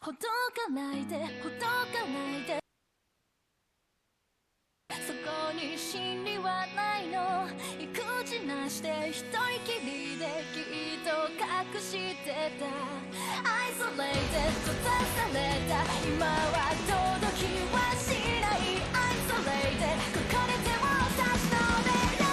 ほどかないでほどかないでそこに真理はないの意地なして一人きりできっと隠してた Isolated 閉ざされた今は届きはしない Isolated ここで手を差し伸べろ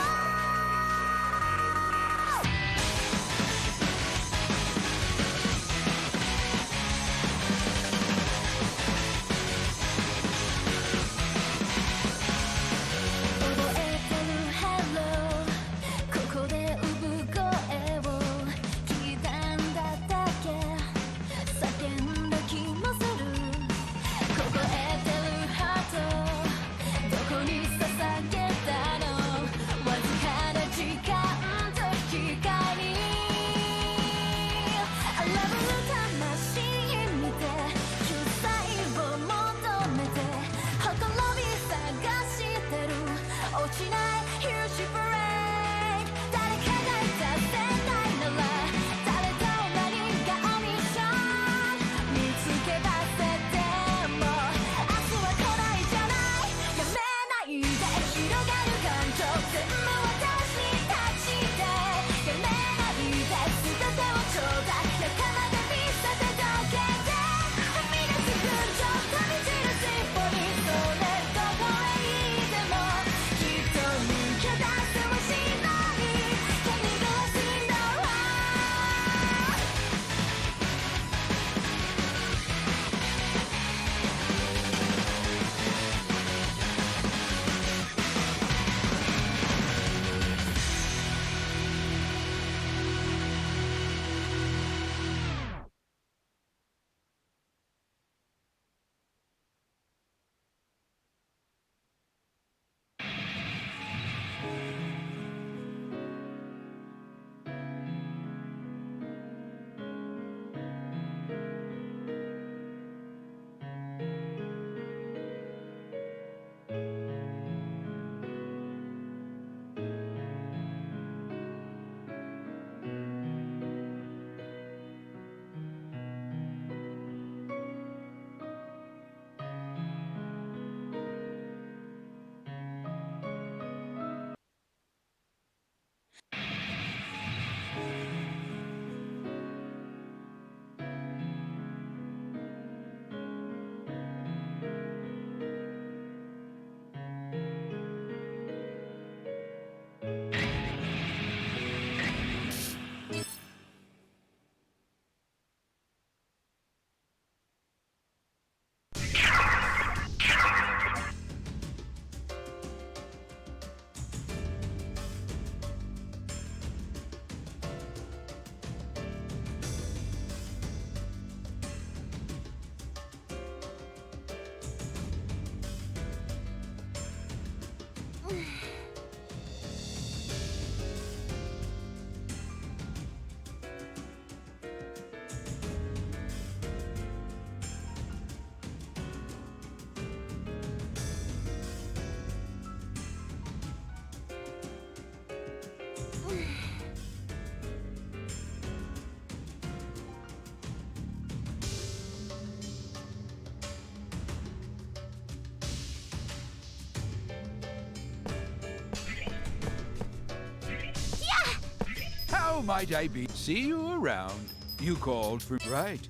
How might I be? See you around. You called for... Right.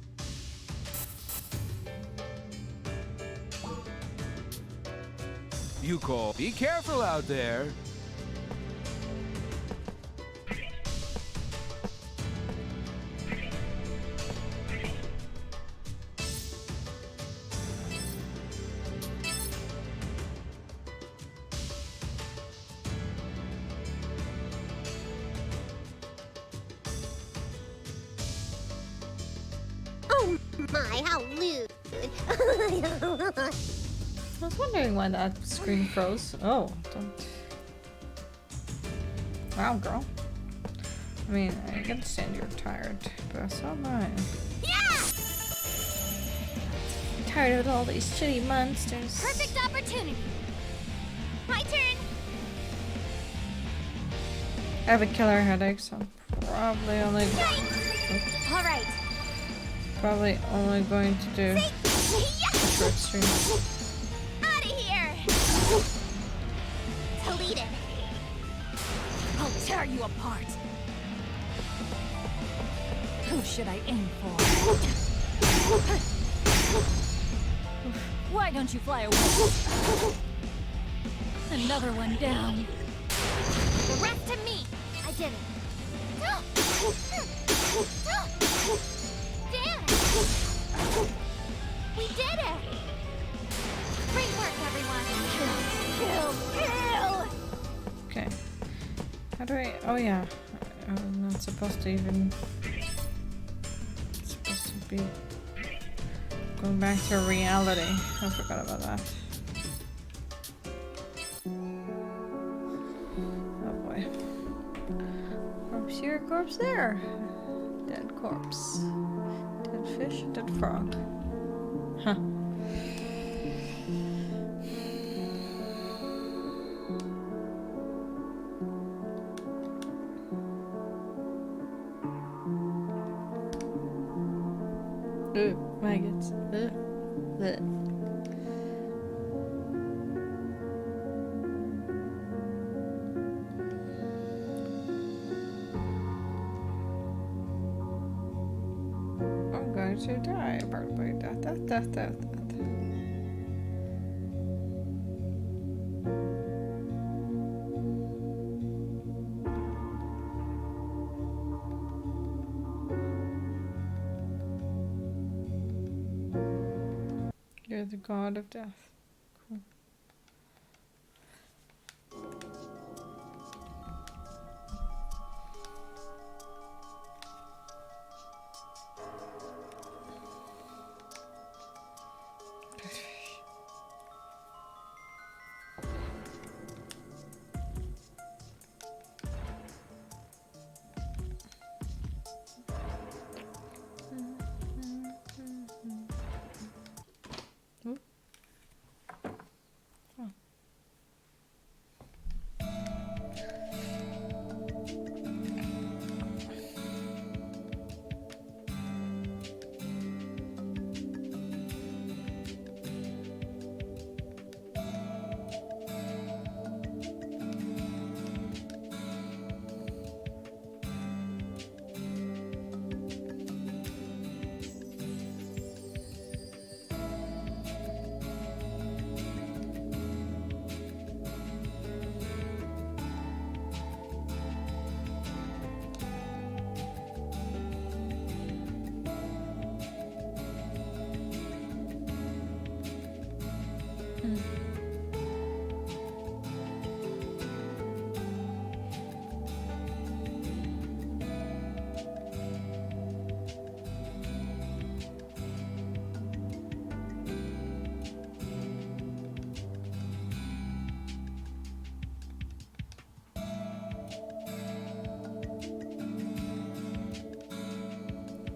You call... Be careful out there. My, how lewd. I was wondering why that screen froze. Oh, don't. Wow, girl. I mean, I understand you're tired, but so am I. Yeah! I'm tired of all these shitty monsters. Perfect opportunity. My turn. I have a killer headache, so I'm probably only. All right. Probably only going to do a short stream. Out of here! Deleted. I'll tear you apart. Who should I aim for? Why don't you fly away? Another one down. The rest to me. I did it. Damn it! We did it! Great work, everyone! Kill! Kill! Okay. How do I? Oh yeah. I'm not supposed to even. It's supposed to be going back to reality. I forgot about that. Oh boy. Corpse here, corpse there. Dead corpse. Dead fish, dead frog. Huh. Maggots. Blech. I'm going to die probably. That. You're the god of death. Cool.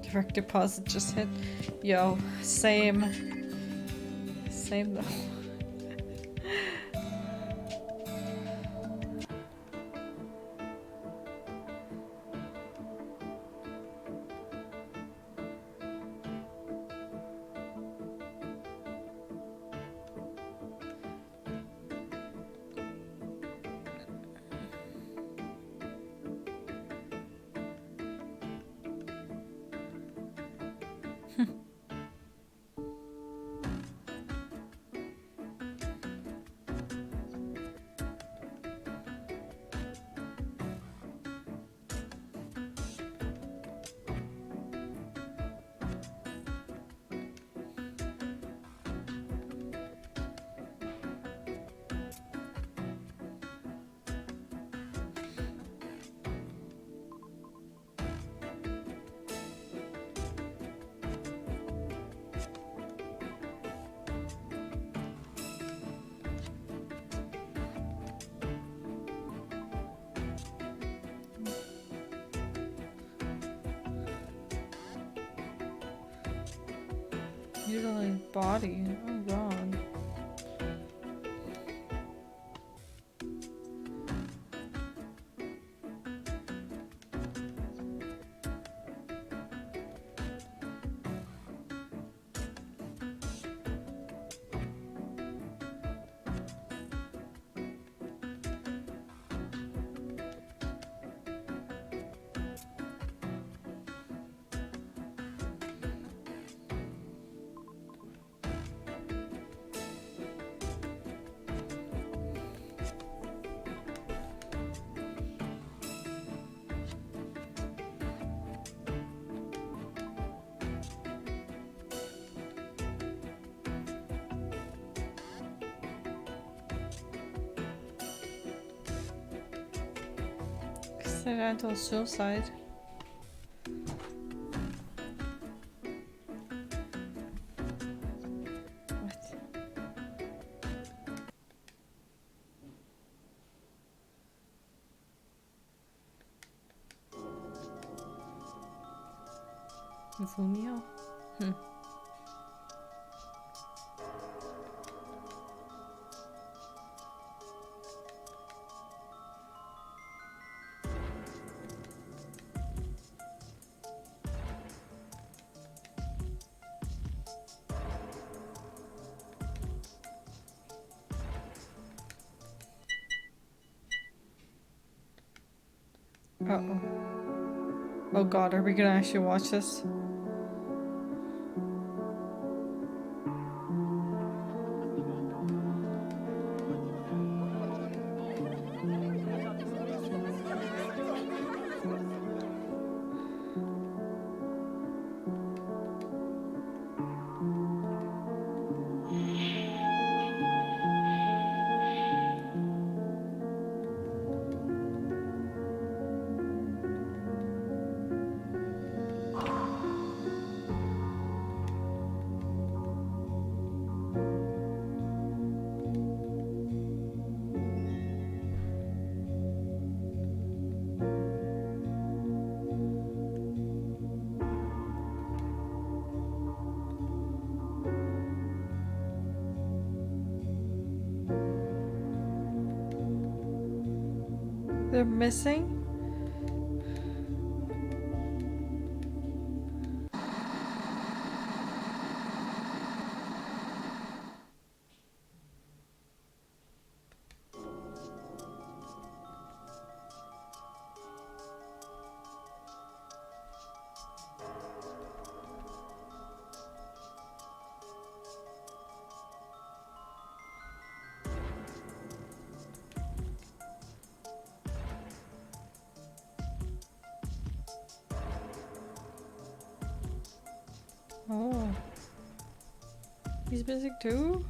Direct deposit just hit. Yo, same. Same though. Mutilated body. Oh god. Accidental suicide. What? Vumio? Uh-oh. Oh god, are we gonna actually watch this? They're missing? Oh. He's missing too?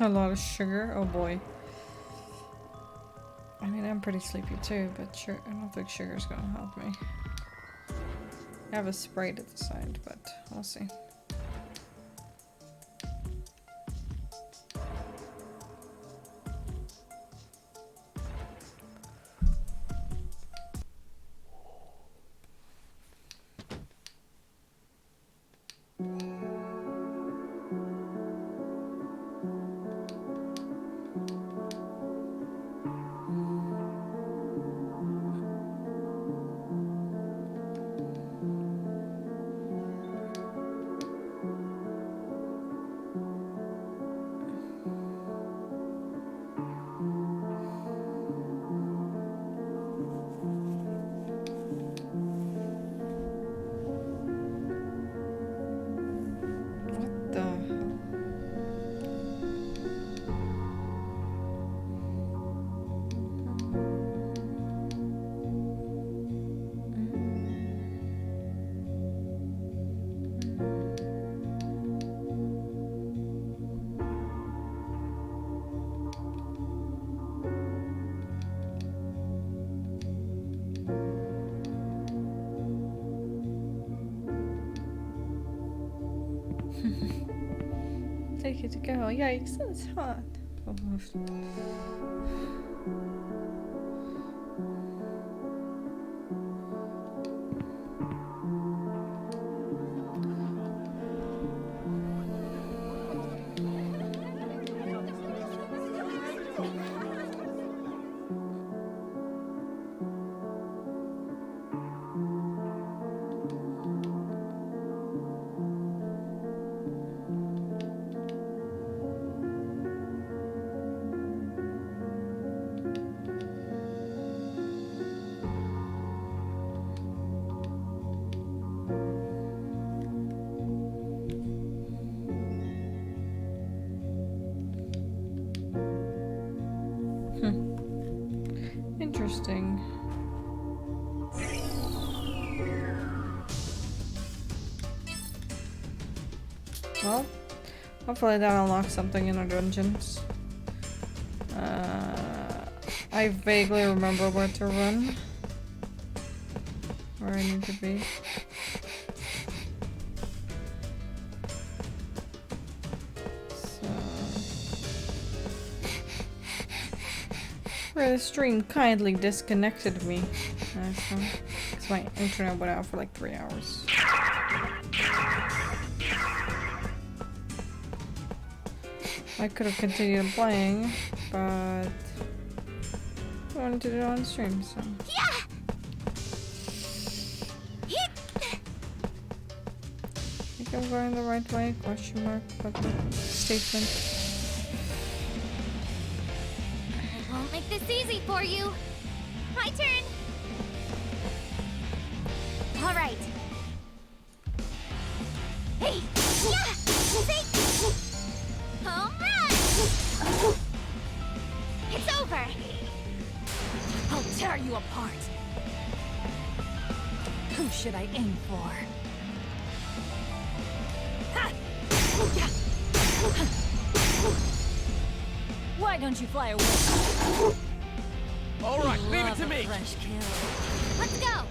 A lot of sugar? Oh boy. I mean, I'm pretty sleepy too, but sure, I don't think sugar's gonna help me. I have a Sprite at the side, but we'll see. take you to go. Yikes, that's hot. Oh, interesting. Well, hopefully that unlocks something in our dungeons. I vaguely remember where to run. Where I need to be. Where the stream kindly disconnected me. Because my internet went out for like 3 hours. I could have continued playing, but I wanted to do it on stream, so. I think I'm going the right way? Question mark. Statement. Won't make this easy for you. My turn. All right. Hey, yeah, see? Home run. It's over. I'll tear you apart. Who should I aim for? Ha! Yeah. Why don't you fly away? All right, leave it Love to a me. fresh kill. Let's go.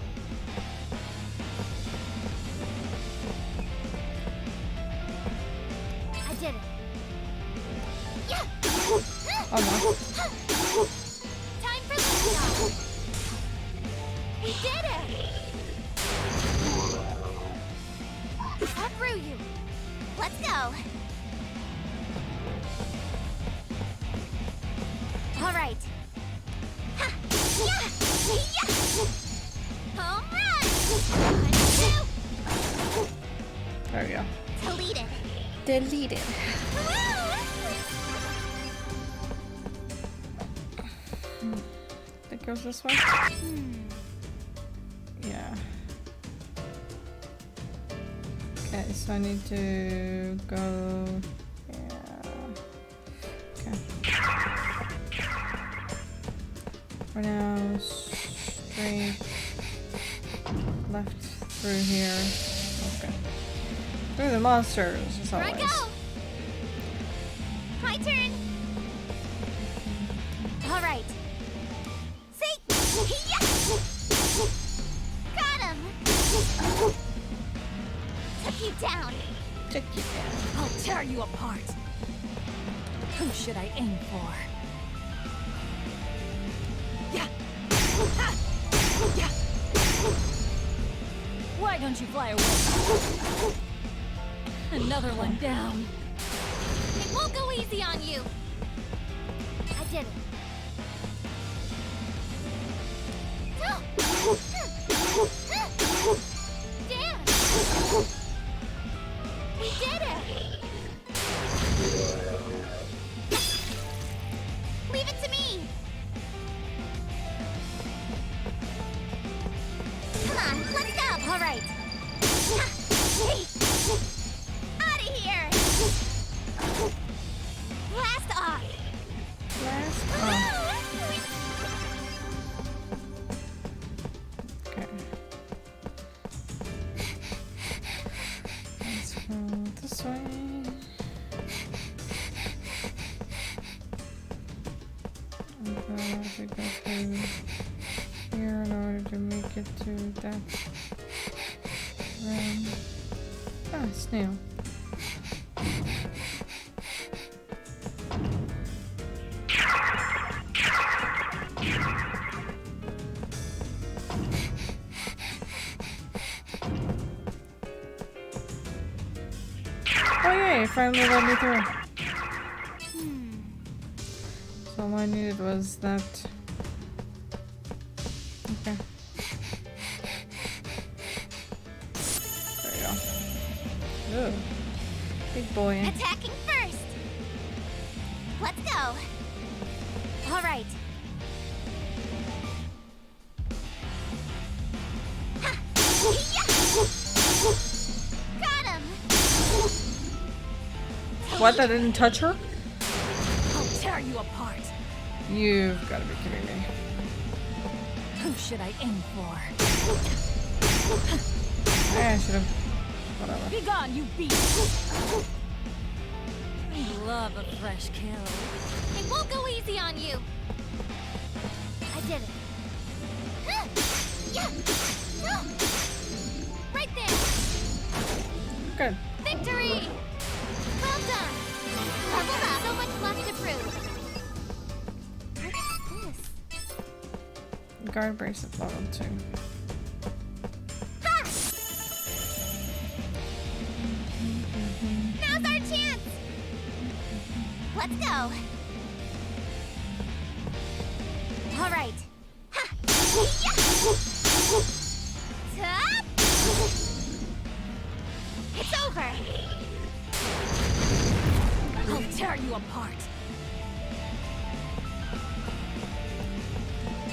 I did it. Yeah. Oh no. Time for liftoff. We did it. I'll through you. Let's go. All right. Ha! Yeah! Yeah! Home run! 1, 2. There we go. Deleted. Deleted. Think it goes this way? Yeah. Okay, so I need to go. Yeah. Okay. For now, straight left through here. Okay. Through the monsters, as Here I always. go. My turn. All right. See? Yeah! Got him. Took you down. Check it out. I'll tear you apart. Who should I aim for? Yeah. Ha! Yeah. Why don't you fly away? Another one down. It won't go easy on you. I did it. Damn! We did it! Leave it to me! Come on, let's go! Alright. Out of here! Blast off! Last one. Okay. Let's go this way. I'm going to go through here in order to make it to that room. Ah, snail. Oh yay, it finally let me through. So all I needed was that. Okay. There we go. Ooh. Big boy. Attacking first. Let's go. All right. Ha! Yeah! Got him. What? That didn't touch her? I'll tear you apart. You've got to be kidding me. Who should I aim for? I should have. Whatever. Be gone, you beast! I love a fresh kill. It won't go easy on you. I did it. Huh! Yeah! No! Right there. Good. Victory! Well done. Level up. So much left to prove. What's this? Guard bracelet level 2. Ha! Now's our chance. Let's go. All right. Ha! Yeah! Top! It's over. I'll tear you apart.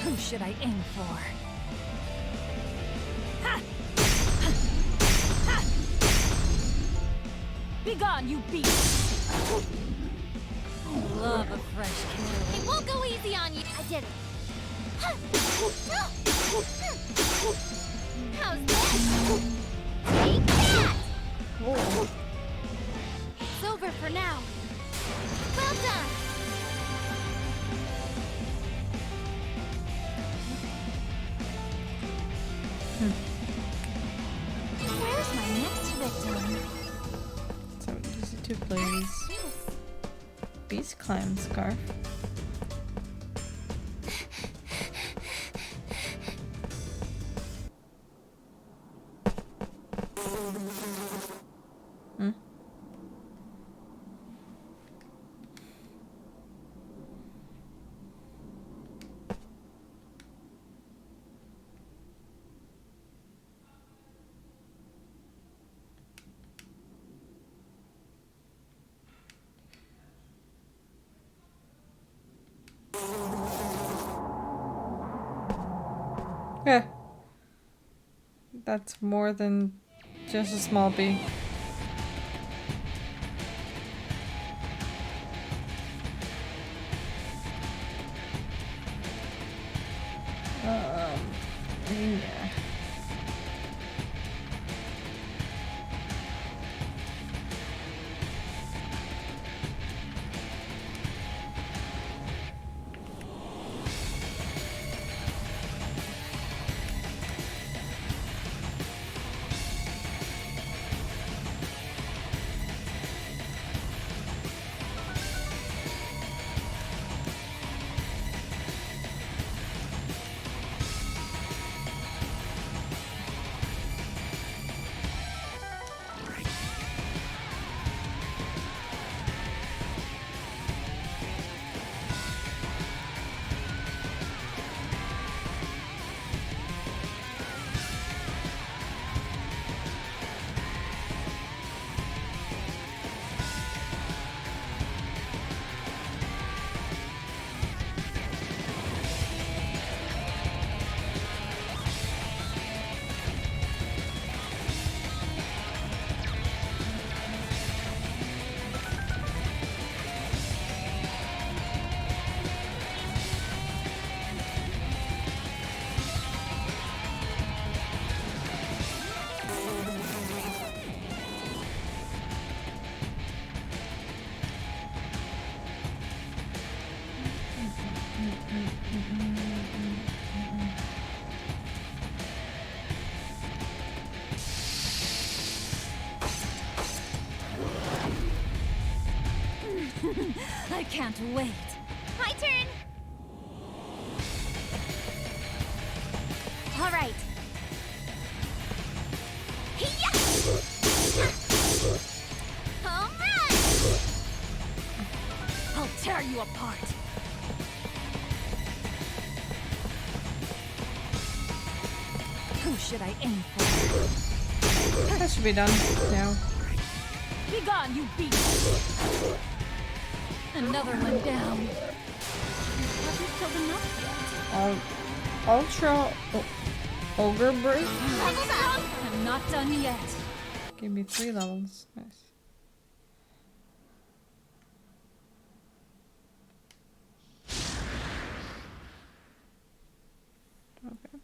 Who should I aim for? Ha! Ha! Be gone, you beast! I love a fresh kill. It won't go easy on you. I did it. How's this? Take that! Oh. It's over for now. Well done. Where's my next victim? So easy to please. Yes. Beast clan scarf. Hmm? Yeah. That's more than just a small bee. Yeah. I can't wait. My turn. All right. Hiya! apart. Who should I aim for? That should be done now. Be gone, you beast! Another one down. Haven't killed enough yet. Ultra Ogre Brute? Leveled up! I'm not done yet. Give me 3 levels. Nice. Okay.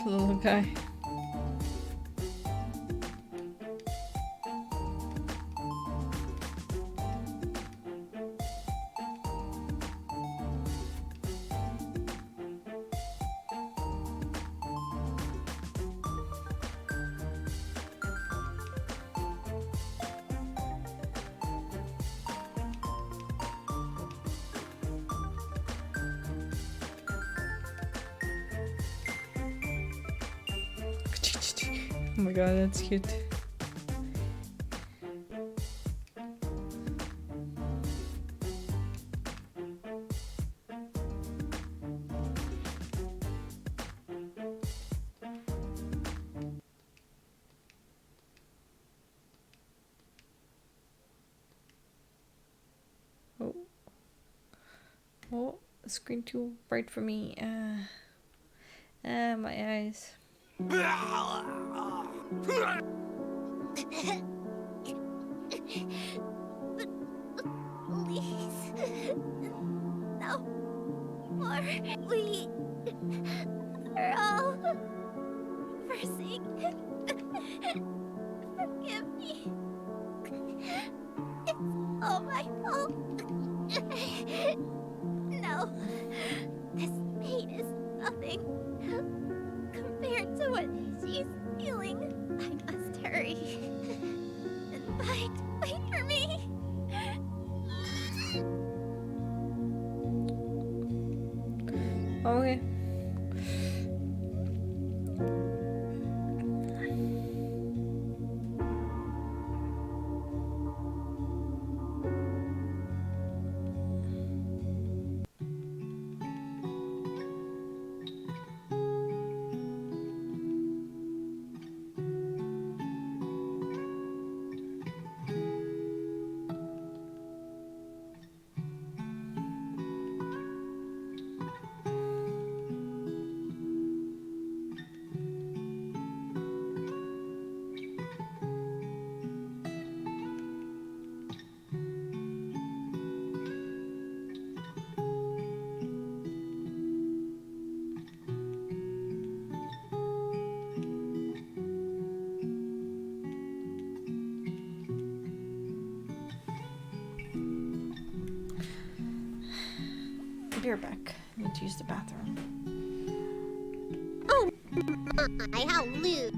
Little guy. Oh my god, that's cute. Oh. Oh, the screen too bright for me. My eyes. Please. No more. We are all forsaken. Forgive me. It's all my fault. No. This pain is nothing compared to what she's feeling. I must hurry. And wait for me. Okay. Be right back. I need to use the bathroom. Oh my, how lewd.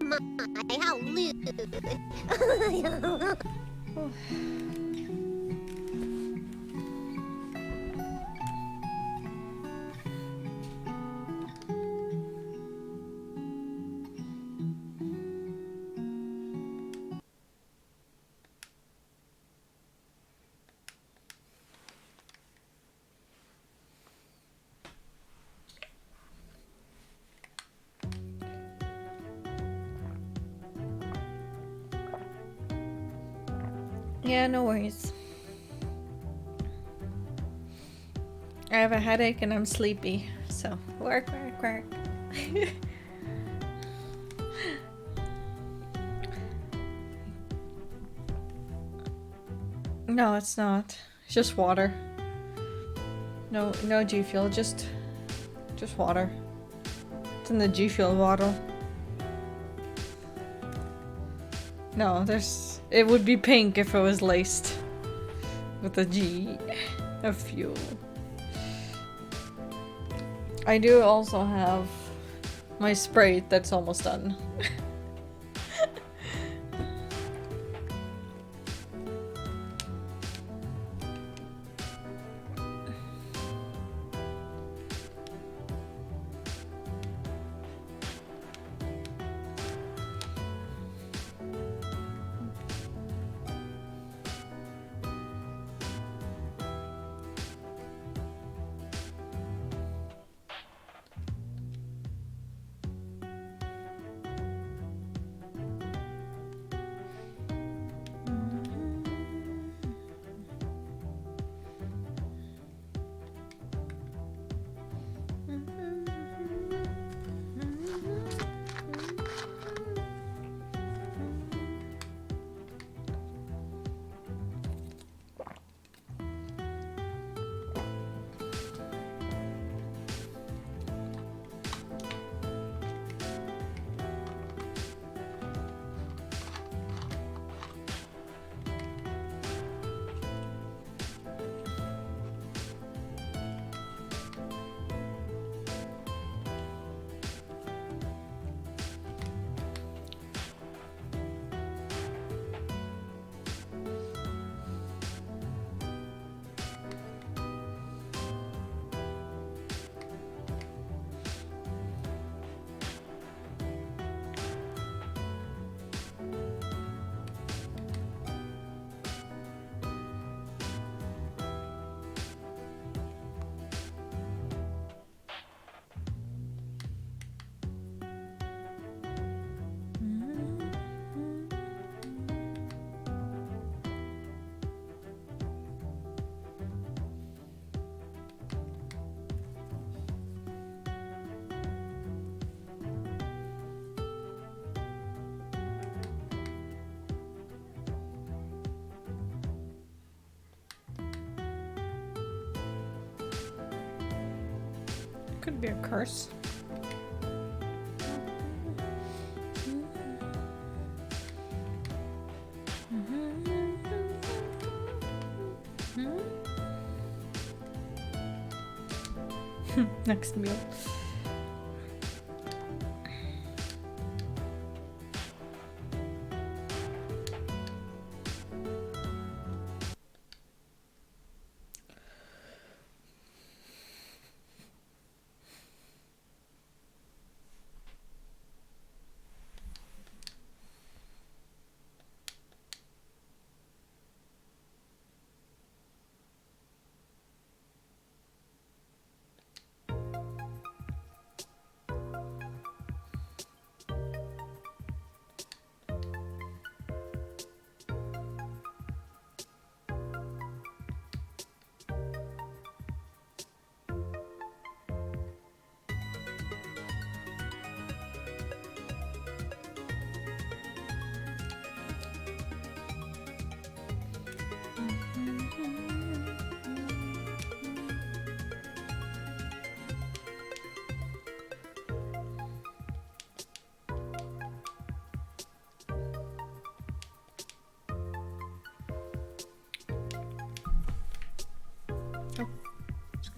my, how lewd. Yeah, no worries. I have a headache and I'm sleepy, so work. No, it's not. It's just water. No G Fuel, just water. It's in the G Fuel bottle. No, it would be pink if it was laced with a G of fuel. I do also have my Sprite that's almost done. Could be a curse. Next meal.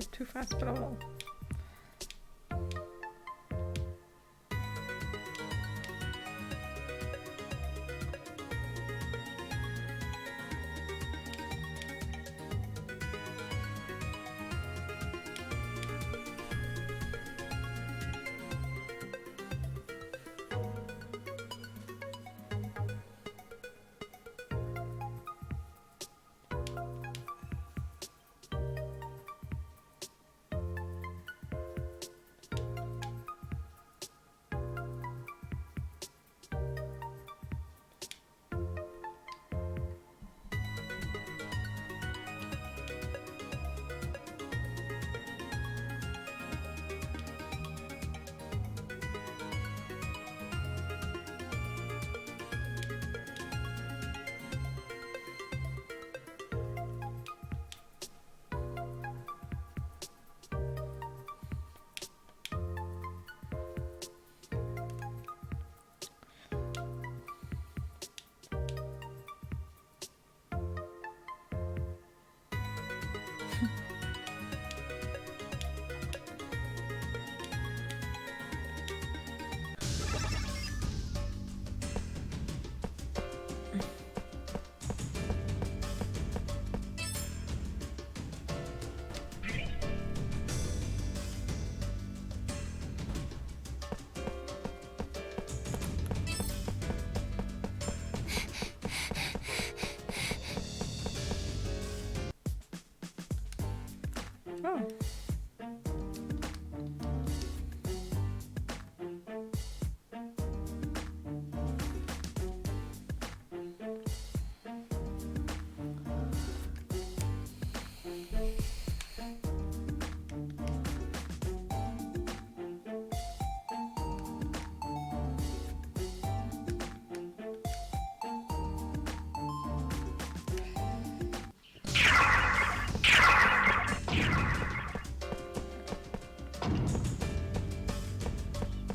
Too fast, but I will.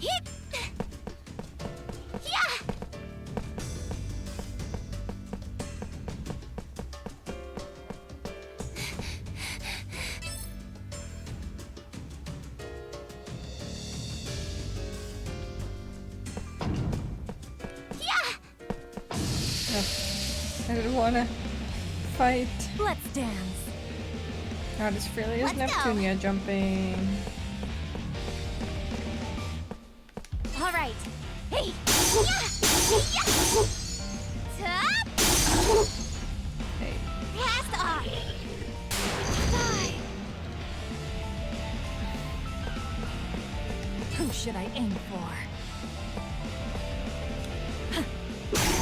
Hit! Yeah! I didn't wanna fight. Let's dance. How does Freelia's Let's go. Neptunia jumping? All right. Hey! Yeah! Top! Hey. Cast on! Die! Who should I aim for?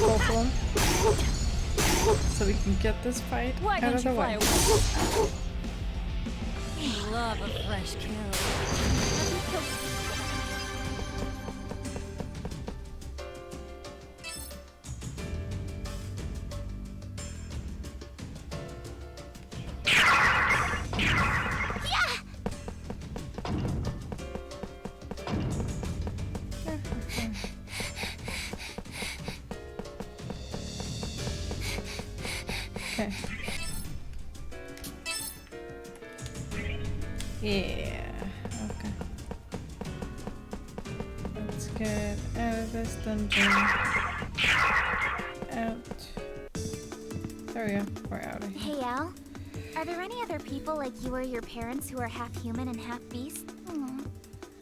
Both of them. So we can get this fight Why out don't of the you fly way. away? Love a fresh kill. Okay. Yeah. Okay. Let's get out of this dungeon. Out. There we go. We're out of here. Hey, Al. Are there any other people like you or your parents who are half human and half beast?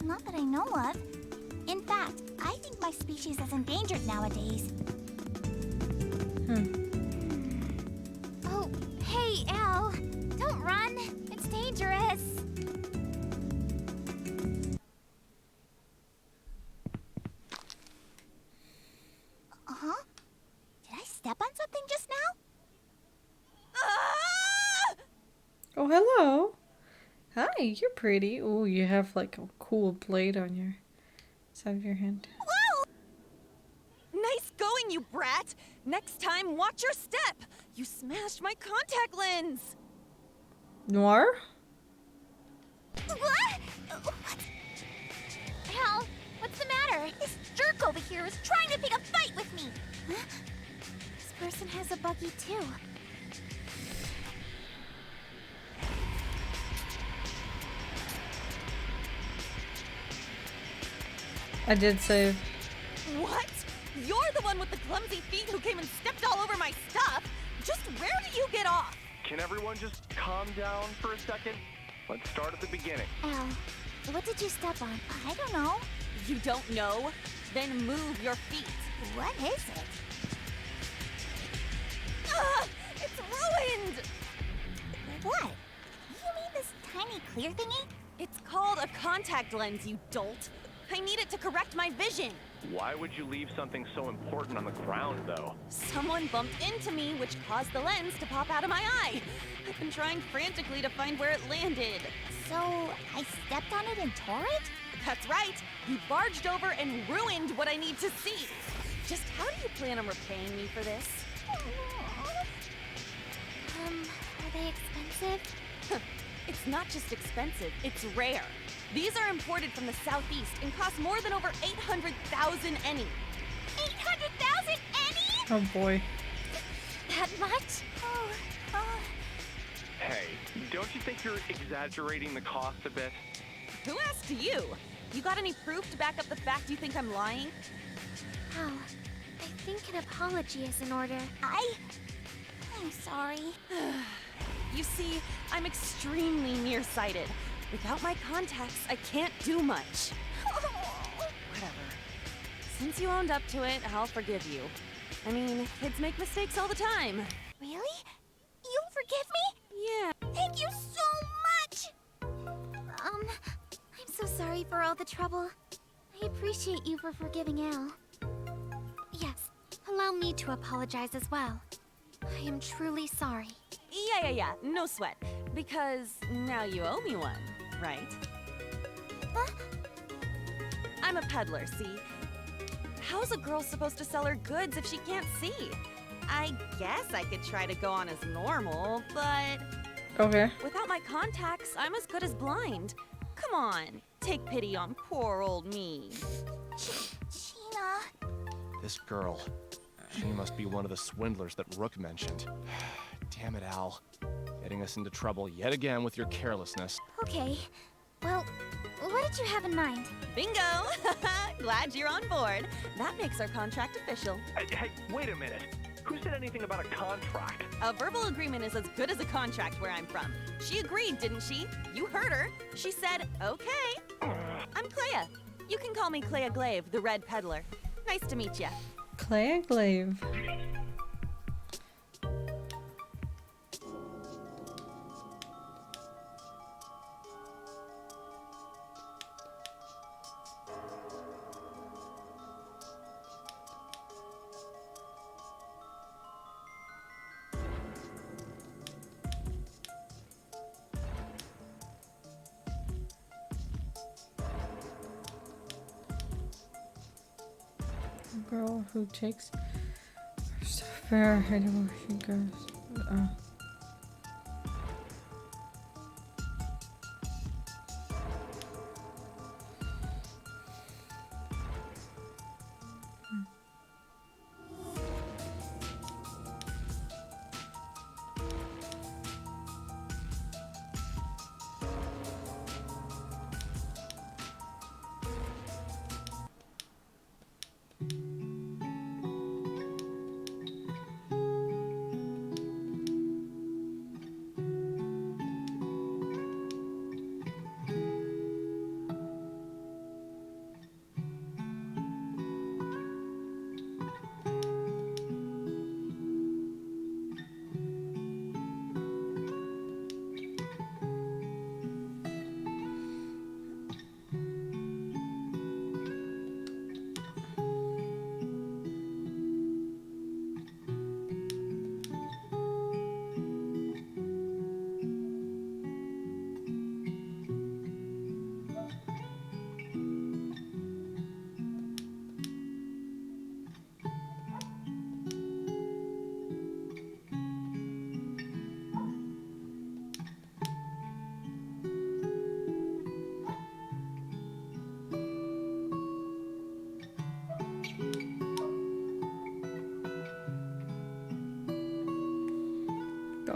Not that I know of. In fact, I think my species is endangered nowadays. Oh, hey, Al. Don't run. It's dangerous. Uh-huh. Did I step on something just now? Oh, hello. Hi, you're pretty. Oh, you have like a cool blade on your side of your hand. Whoa! Nice going, you brat! Next time, watch your step! You smashed my contact lens! Noir? What? Al, what's the matter? This jerk over here is trying to pick a fight with me. Huh? This person has a buggy too. I did save. What? You're the one with the clumsy feet who came and stepped all over my stuff? Just where do you get off? Can everyone just calm down for a second? Let's start at the beginning. Al, what did you step on? I don't know. You don't know? Then move your feet. What is it? Ugh! It's ruined! What? You mean this tiny clear thingy? It's called a contact lens, you dolt. I need it to correct my vision. Why would you leave something so important on the ground, though? Someone bumped into me, which caused the lens to pop out of my eye. I've been trying frantically to find where it landed. So, I stepped on it and tore it? That's right. You barged over and ruined what I need to see. Just how do you plan on repaying me for this? Are they expensive? It's not just expensive, it's rare. These are imported from the southeast and cost more than over 800,000 eni. 800,000 any? Oh boy. That much? Oh. Hey, don't you think you're exaggerating the cost a bit? Who asked you? You got any proof to back up the fact you think I'm lying? Oh, I think an apology is in order. I'm sorry. You see, I'm extremely nearsighted. Without my contacts, I can't do much. Whatever. Since you owned up to it, I'll forgive you. I mean, kids make mistakes all the time. Really? You forgive me? Yeah. Thank you so much! I'm so sorry for all the trouble. I appreciate you for forgiving Al. Yes, allow me to apologize as well. I am truly sorry. Yeah, no sweat. Because now you owe me one, right? Huh? I'm a peddler, see? How's a girl supposed to sell her goods if she can't see? I guess I could try to go on as normal, but Okay. without my contacts, I'm as good as blind. Come on, Take pity on poor old me. Sheena. This girl. She must be one of the swindlers that Rook mentioned. Damn it, Al. Getting us into trouble yet again with your carelessness. Okay. Well, what did you have in mind? Bingo! Glad you're on board. That makes our contract official. Hey, wait a minute. Who said anything about a contract? A verbal agreement is as good as a contract where I'm from. She agreed, didn't she? You heard her. She said, okay. I'm Clea. You can call me Clea Glaive, the Red Peddler. Nice to meet ya. Clea Glaive. Girl who takes her stuff where she goes.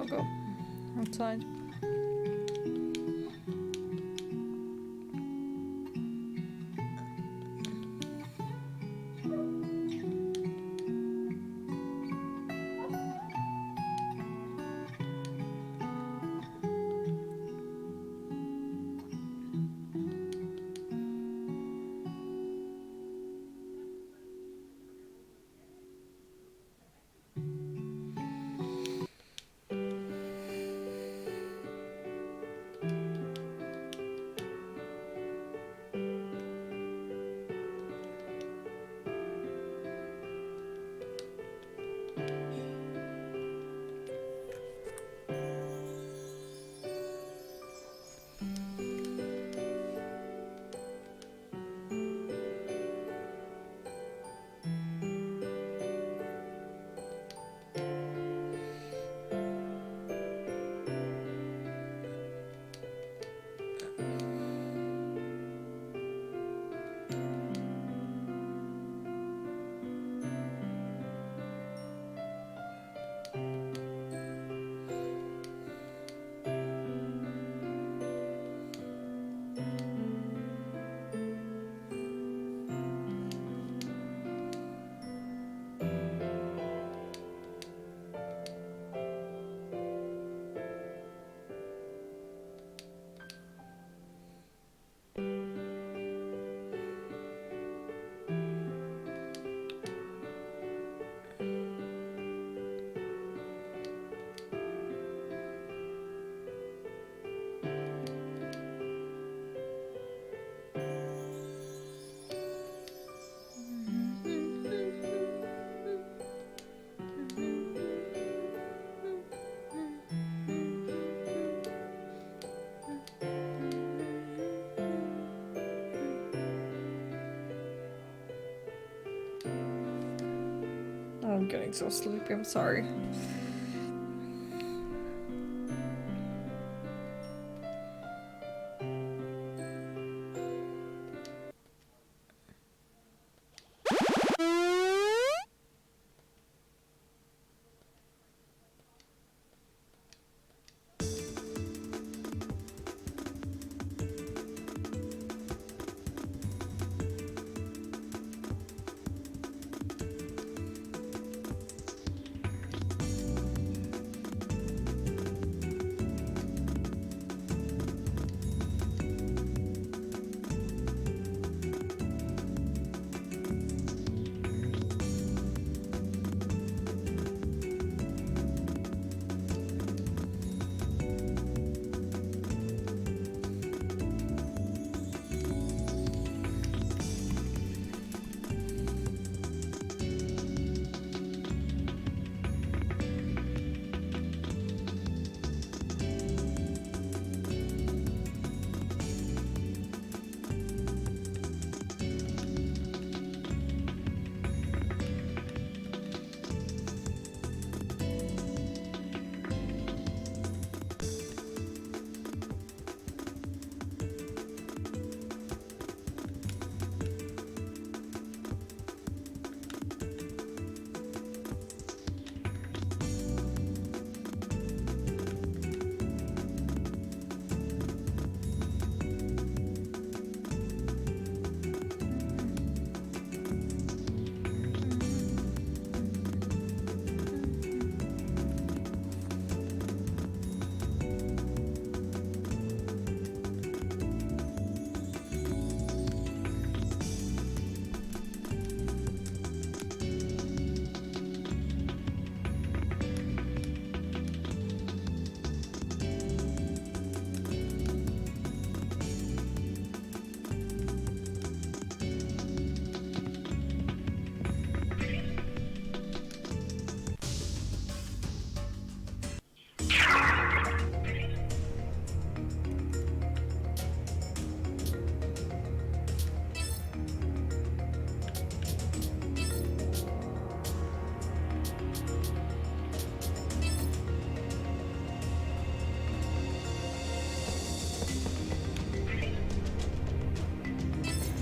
Go outside. I'm getting so sleepy, I'm sorry.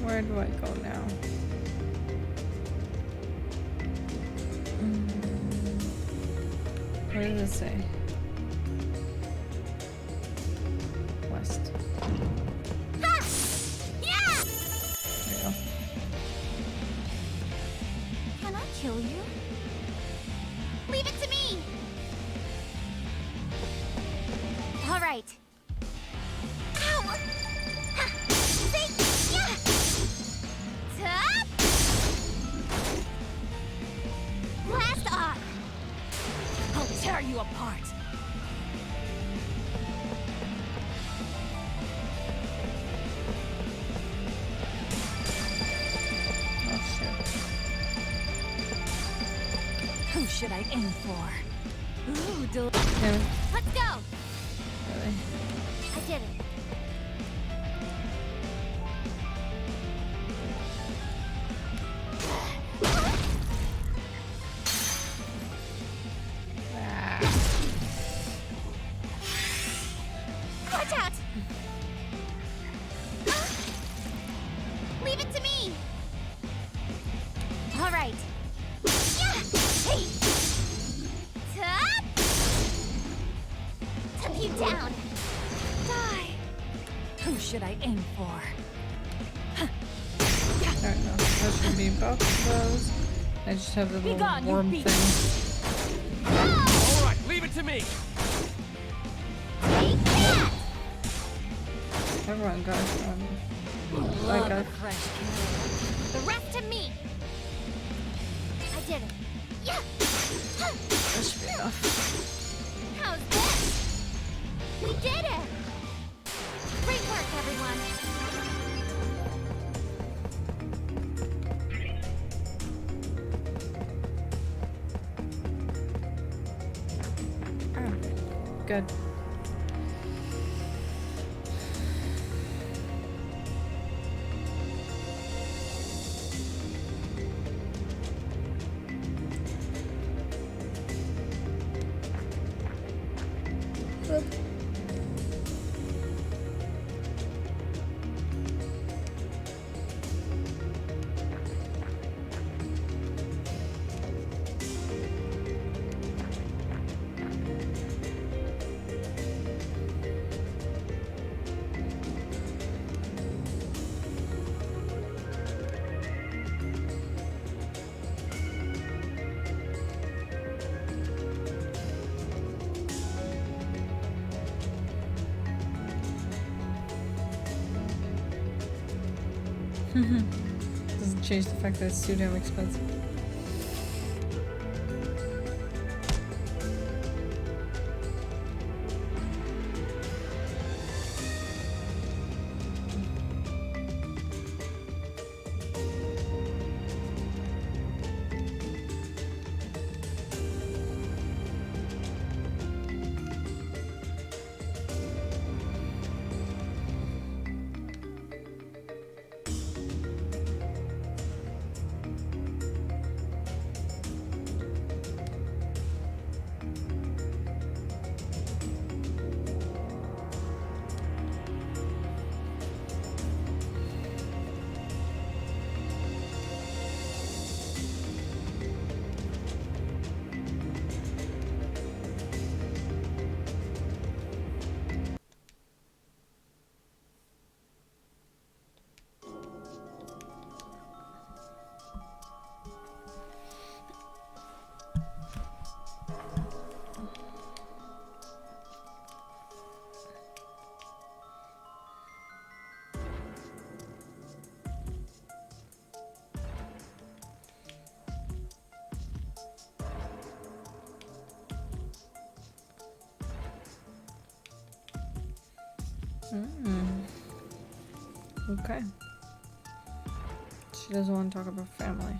Where do I go now? What does it say? West. Ha! Yeah! There you go. Can I kill you? Leave it to me! All right. Ow! Ha! See? Yeah! Top! Blast off! I'll tear you apart. Oh shit. Who should I aim for? Ooh, Damn it. Let's go! Really? I did it. Watch out! Leave it to me! All right. Yeah! Hey! Top! Took you down. Die! Who should I aim for? Alright, no. That should be both of those. I just have the little gone, you worm beast. thing. All right, leave it to me. Take that! Everyone got Love like a a fresh kill. The rest to me! I did it. Yeah! fish bit off. How's this? We did it! Great work, everyone! Oh, good. Doesn't change the fact that it's too damn expensive. Okay. She doesn't want to talk about family.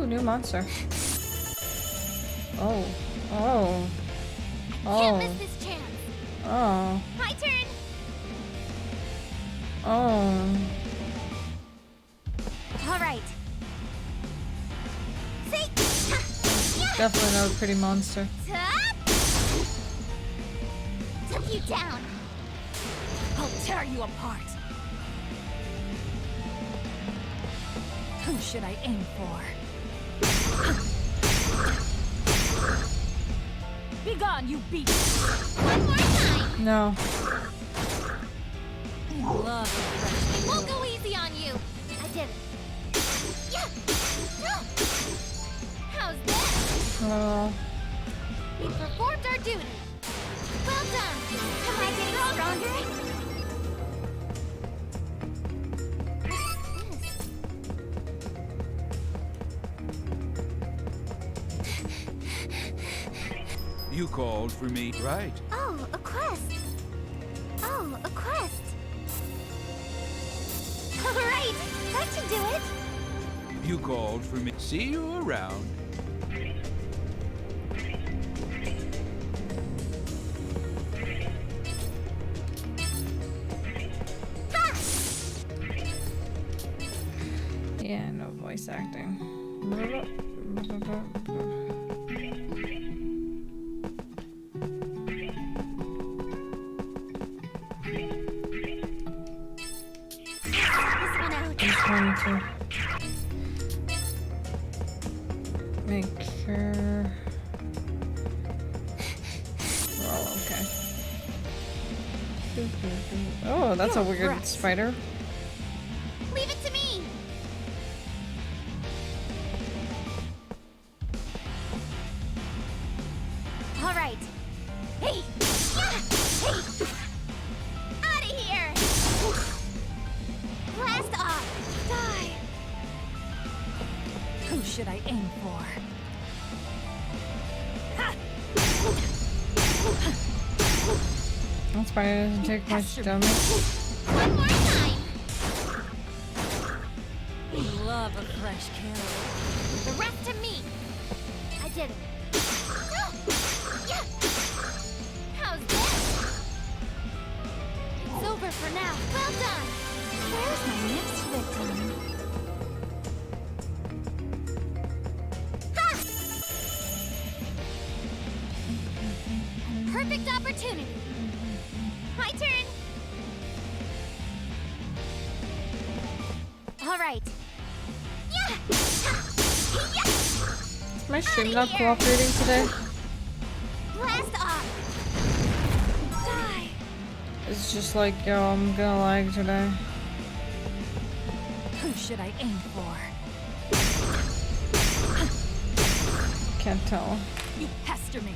new monster. Oh. Oh. Can't Oh. miss this chance. Oh. My turn. Oh. All right. See? Definitely not a pretty monster. Took you down. I'll tear you apart. Who should I aim for? Be gone, you beast! One more time. No. Love fresh We'll go easy on you. I did it. Yeah. How's this? Oh. We performed our duty. Well done. Am I getting stronger? You called for me, right? Oh, a quest. Oh, a quest. All right, that should do it. You called for me. See you around. Yeah, no voice acting. This one out. Just trying to make sure we're all okay. Oh, that's a weird spider. Leave it to me. All right. Hey. Yeah. Hey. Out of here. Blast off. Die. Who should I aim for? That spider doesn't take much damage. One more time. Love a fresh kill. The rest to me. I did it. Yeah. How's this? It's over for now. Well done. Where's my next victim? Ha! Perfect opportunity. My turn. All right. Yeah. Yeah. Is my stream not here. cooperating today? Blast off. Die. It's just like, yo, I'm gonna lag today. Who should I aim for? Can't tell. You pester me.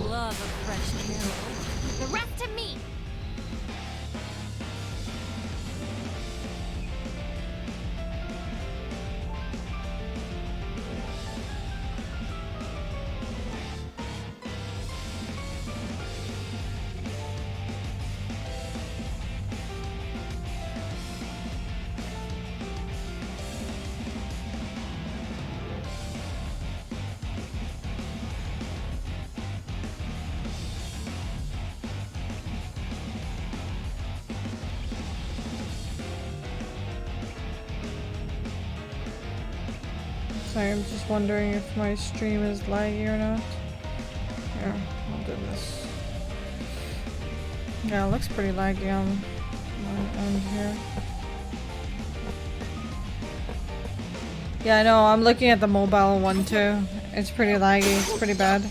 Love a fresh kill. The rest to me. Sorry, I'm just wondering if my stream is laggy or not. Here, I'll do this. Yeah, it looks pretty laggy on my end here. Yeah, I know, I'm looking at the mobile one too. It's pretty laggy, it's pretty bad.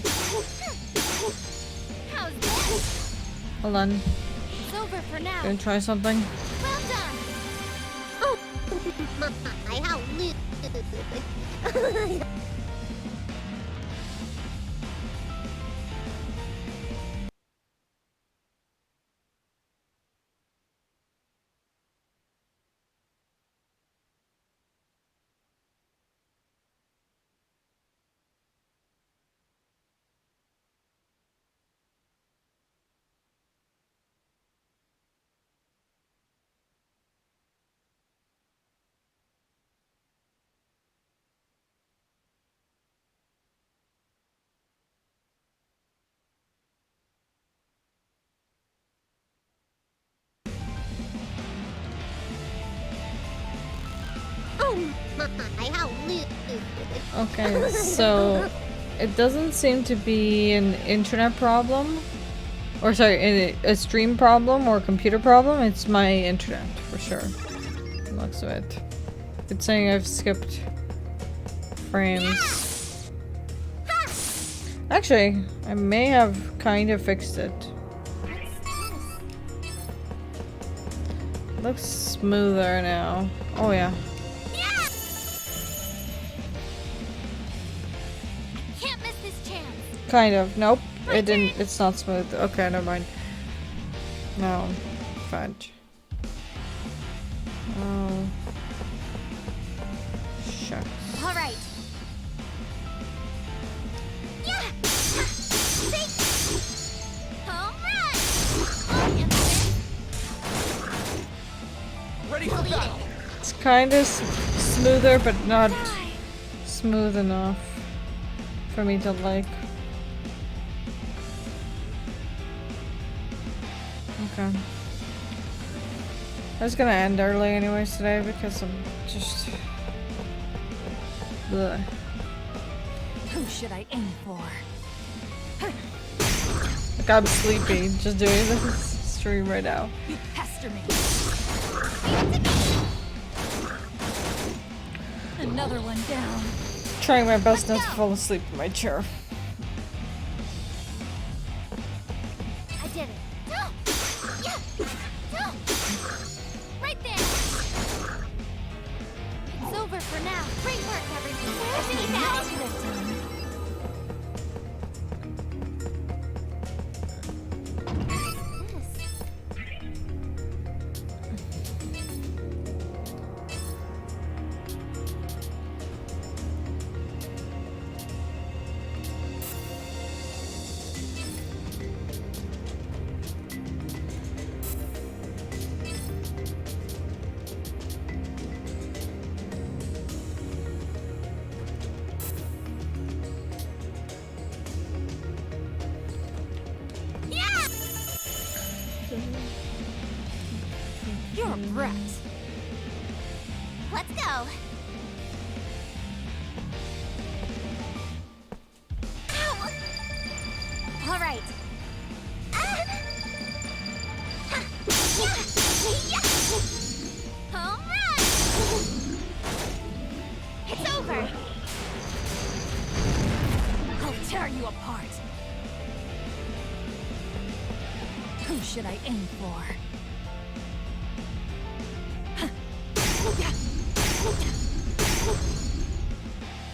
How's this? Hold on, It's over for now. gonna try something. Well done. Oh my, how lewd. how Okay, so it doesn't seem to be an internet problem. Or sorry, a stream problem or computer problem. It's my internet, for sure. Looks of it. It's saying I've skipped frames. Actually, I may have kind of fixed it. Looks smoother now. Oh yeah. Can't miss this chance. Kind of. Nope. It didn't. It's not smooth. Okay, never mind. No. Fudge. Oh. Shucks. All right. Yeah. Home run. Ready for battle. It's kind of smoother, but not smooth enough for me to like. Okay. I was gonna end early anyways today because I'm just... Bleh. Who should I aim for? Like I'm sleepy just doing this stream right now. You pester me. Another one down. Trying my best not to fall asleep in my chair. I did it. Right there. It's over for now. Great work, everyone. Where's the Now should have done. You're a brat. Let's go. Ow! All right. Home run! It's over. I'll tear you apart. Who should I aim for?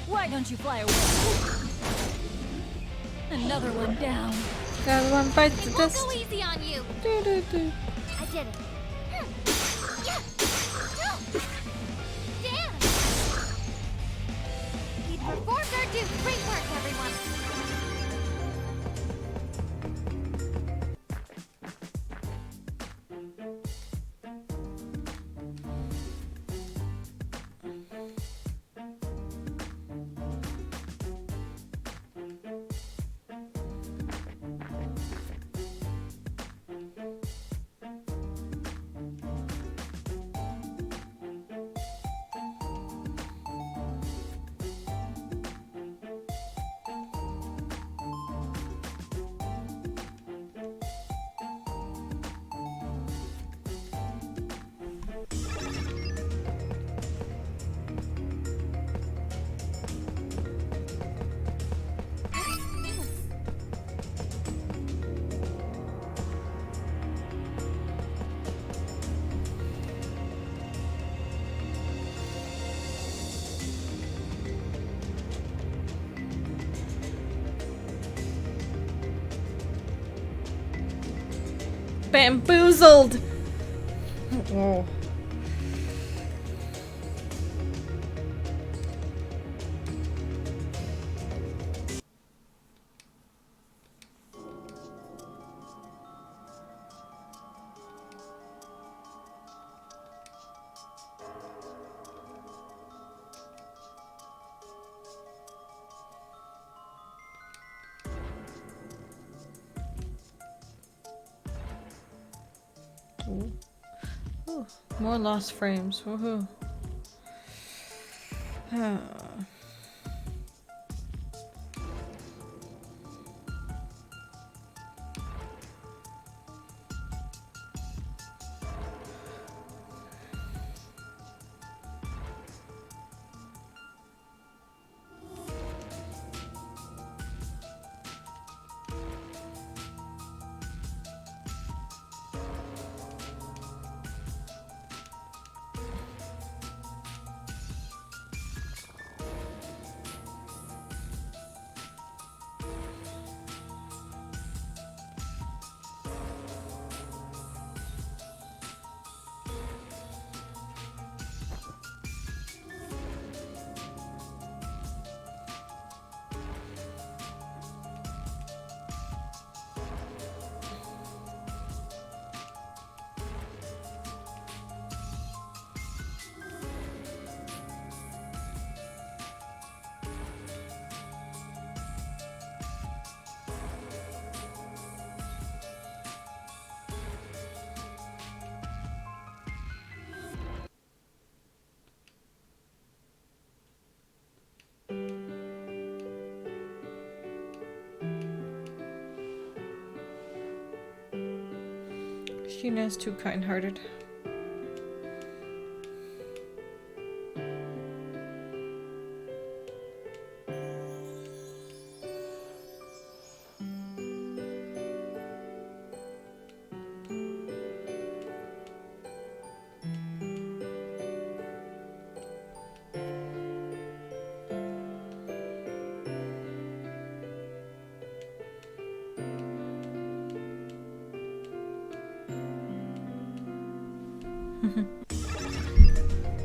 Why don't you fly away? Another one down. Got one bite the It won't dust. go easy on you. Do. I did it. Damn! We performed our duty. Great work, everyone. Bamboozled! Oh. Ooh. More lost frames. Woohoo. Sheena's too kind-hearted.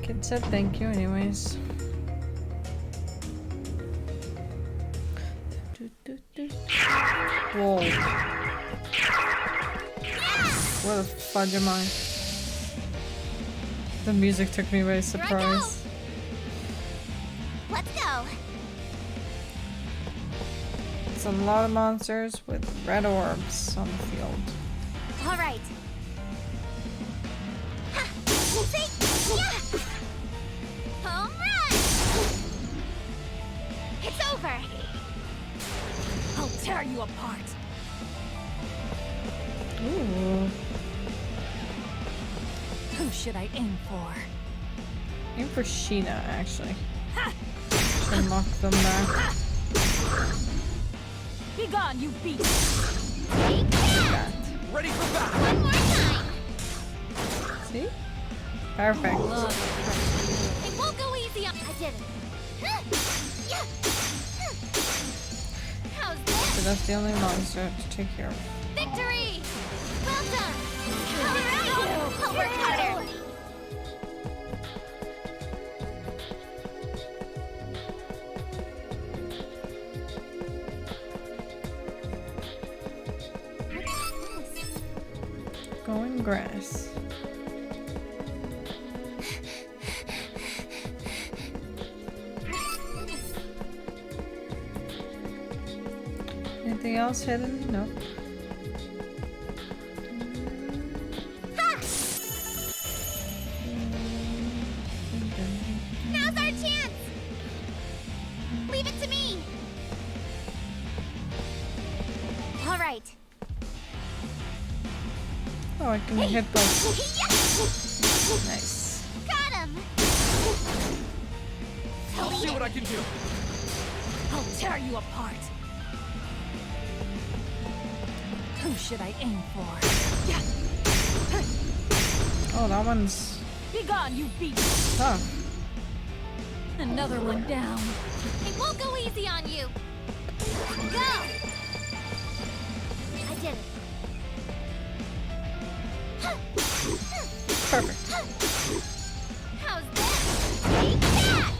Kid said thank you anyways. Whoa. What the fudge am I? The music took me by surprise. Let's go. It's a lot of monsters with red orbs on the field. All right. Home run! It's over. I'll tear you apart. Ooh. Who should I aim for? Aim for Sheena, actually. Should knock them back. Be gone, you beast! Take that! Ready for battle! One more time! See? Perfect. It won't go easy on— I did it. How's this? So that's the only monster to take care of. Victory! Well done! Alright! I'll work harder! Going grass. Anything else hidden? Nope. Now's our chance! Leave it to me! Alright. Oh, I can hit both. Yeah! Nice. Got him! I'll see what I can do. I'll tear you apart. Who should I aim for? Yeah. Oh, that one's Be gone, you beast! tough. Another one down. It won't go easy on you! Go! I did it. Perfect. How's this? Take that!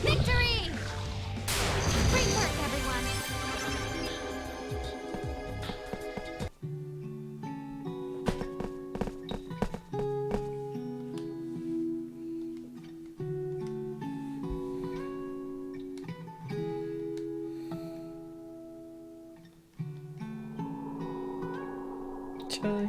Victory! Great work, everyone! Chilly.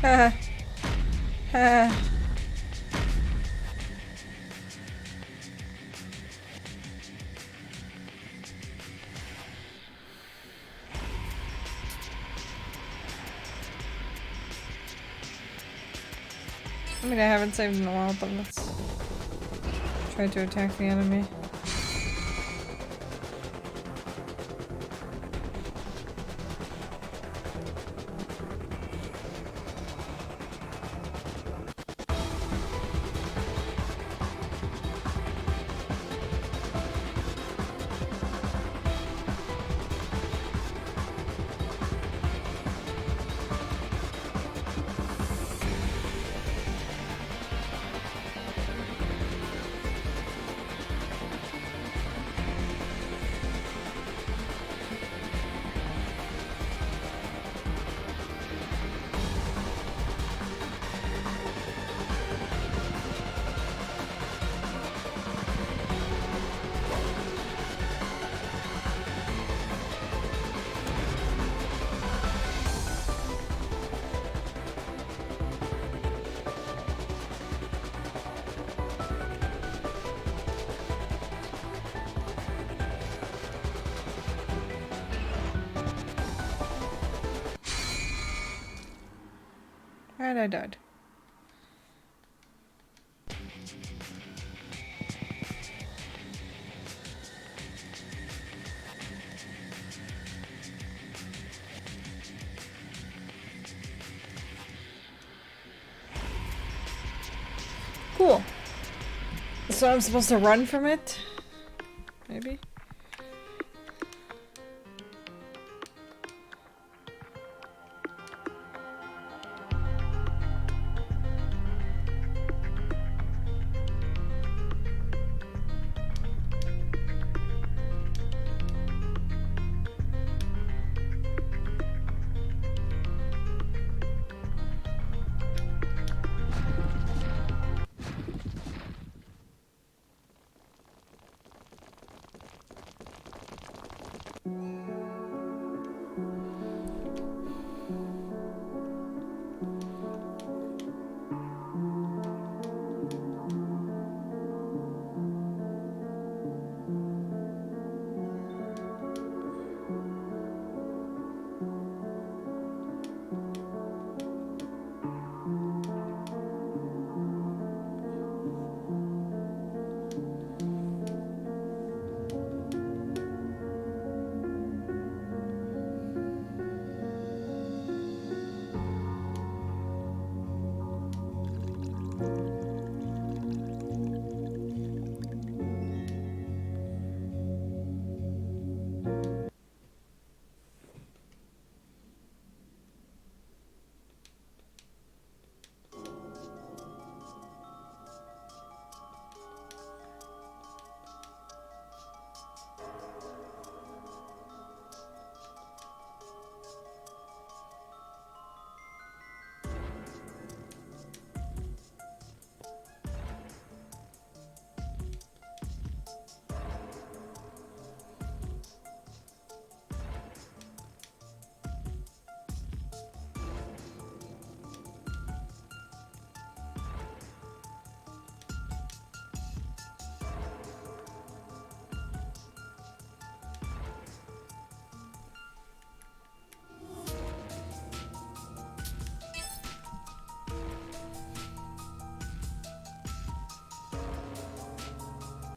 I mean, I haven't saved in a while, but let's try to attack the enemy. And I died. Cool. So I'm supposed to run from it? Maybe?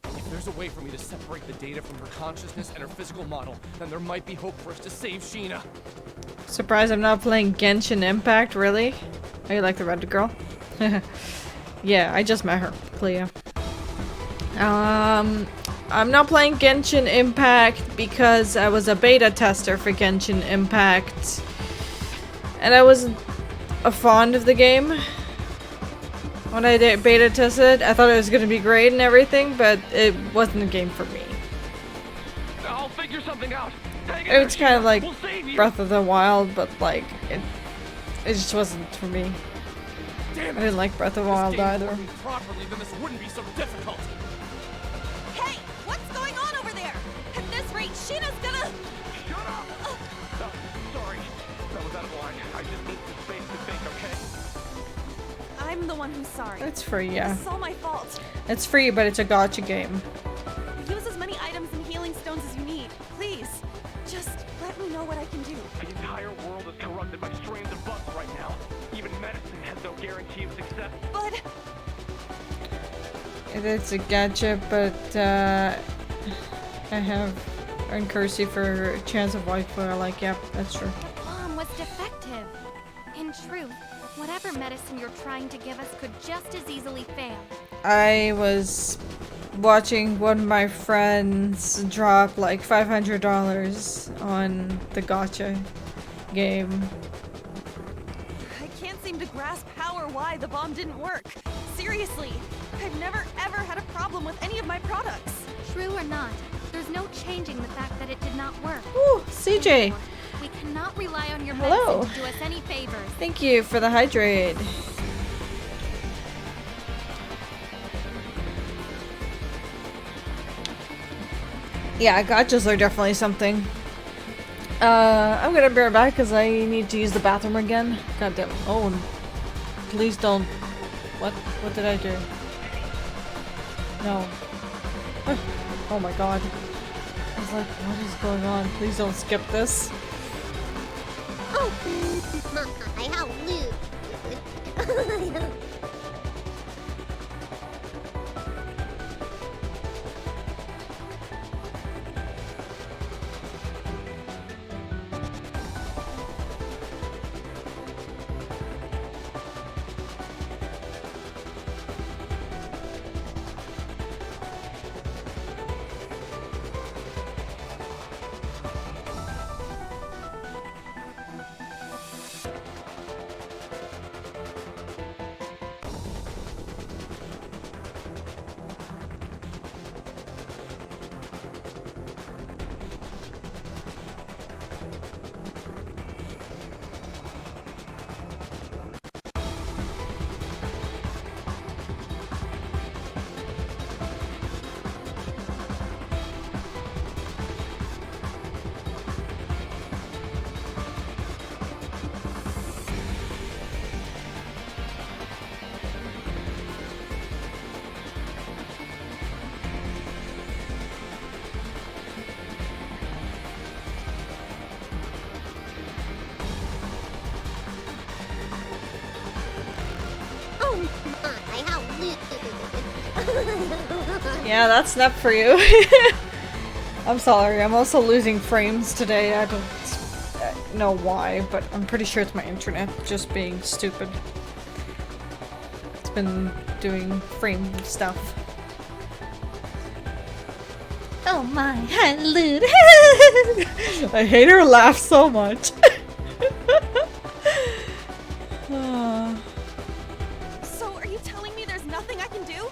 If there's a way for me to separate the data from her consciousness and her physical model, then there might be hope for us to save Sheena. Surprised I'm not playing Genshin Impact, really? Oh, you like the red girl? Yeah, I just met her, Clea. I'm not playing Genshin Impact because I was a beta tester for Genshin Impact. And I wasn't fond of the game. When I did beta test it, I thought it was gonna be great and everything, but it wasn't a game for me. I'll figure something out. It's kind of like Breath of the Wild, but like it just wasn't for me. Damn I didn't like Breath of the Wild either. Properly, then this wouldn't be so difficult. Hey, what's going on over there? At this rate, Sheena's gonna... Shut up! Sorry. That was out of line. I just need some space to think, okay? I'm the one who's sorry. It's free, yeah. This is all my fault. It's free, but it's a gacha game. Use as many items and healing stones as you need. Please. Just let me know what I can do. The entire world is corrupted by strains of bugs right now. Even medicine has no guarantee of success. But It's a gacha, but I have earned currency for a chance of waifu. Like, yep, that's true. The bomb was defective. In truth, whatever medicine you're trying to give us could just as easily fail. I was watching one of my friends drop like $500 on the gacha game. I can't seem to grasp how or why the bomb didn't work. Seriously, I've never ever had a problem with any of my products. True or not, there's no changing the fact that it did not work. Ooh, CJ! We cannot rely on your Hello. medicine to do us any favors. Thank you for the hydrate. Yeah, gachas are definitely something. I'm gonna be right back because I need to use the bathroom again. God damn. Oh, please don't. What? What did I do? No. Oh my god. I was like, what is going on? Please don't skip this. Oh, my, how rude. Yeah, that's enough for you. I'm sorry, I'm also losing frames today. I don't know why, but I'm pretty sure it's my internet just being stupid. It's been doing frame stuff. Oh my, hallelujah. I hate her laugh so much. So, are you telling me there's nothing I can do?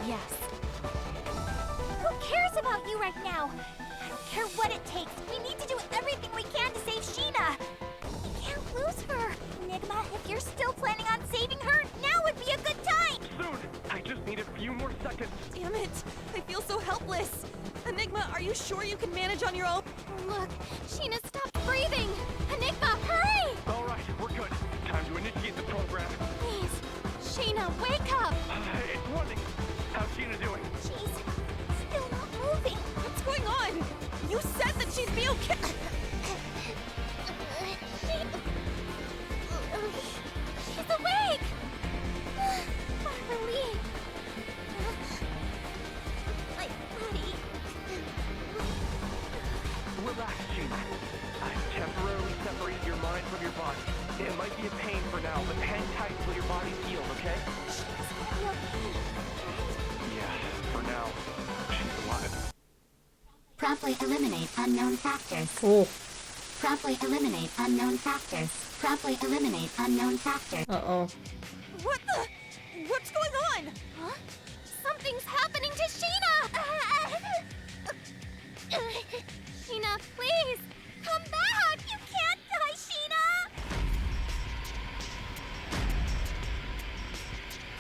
Yes. Who cares about you right now? I don't care what it takes. We need to do everything we can to save Sheena. We can't lose her. Enigma, if you're still planning on saving her, now would be a good time. Soon! I just need a few more seconds. Damn it! I feel so helpless. Enigma, are you sure you can manage on your own? Look, Sheena stopped breathing. Enigma, hurry! All right, we're good. Time to initiate the program. Please, Sheena, wake up. It's working. How's Sheena doing? She's still not moving. What's going on? You said that she'd be okay. She's awake! What a relief! My body... Relax, Sheena. I've temporarily separated your mind from your body. It might be a pain for now, but hang tight till your body heals, okay? She's gonna be okay, right? Yeah, for now. She's alive. Promptly eliminate unknown factors. Cool. Promptly eliminate unknown factors. Promptly eliminate unknown factors. Uh-oh. What the? What's going on? Huh? Something's happening to Sheena! Sheena, please! Come back! You can't die, Sheena!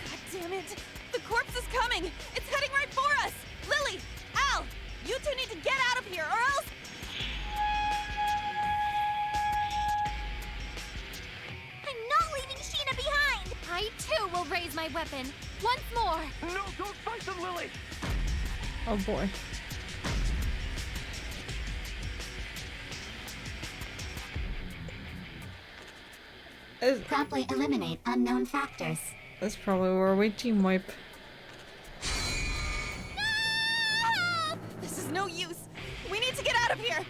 God damn it! The corpse is coming! It's heading right for us! Lily! Al! You two need to get out of here, or else... will raise my weapon. Once more. No, don't fight them, Lily! Oh boy. Promptly eliminate unknown factors. That's probably where we team wipe. This is no use. We need to get out of here.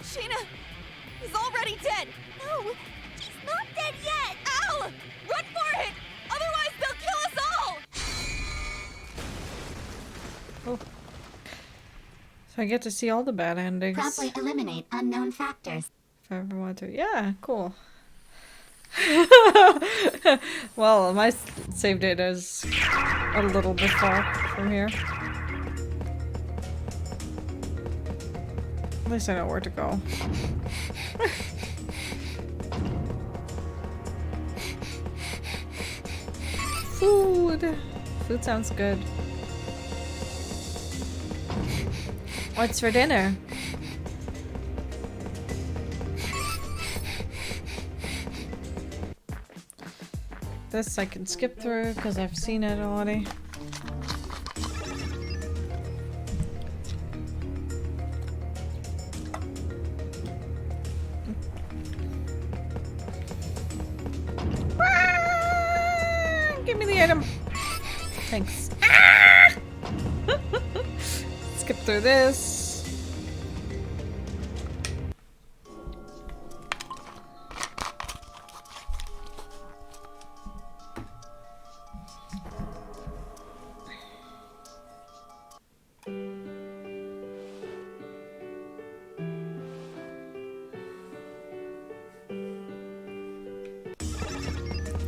Sheena, he's already dead. No, he's not dead yet. Al, run for it. Otherwise, they'll kill us all. Oh. So I get to see all the bad endings. Promptly eliminate unknown factors. If I ever want to. Yeah, cool. Well, my save data is a little bit far from here. At least I know where to go. Food! Food sounds good. What's for dinner? This I can skip through because I've seen it already. Give me the item. Thanks. Skip through this.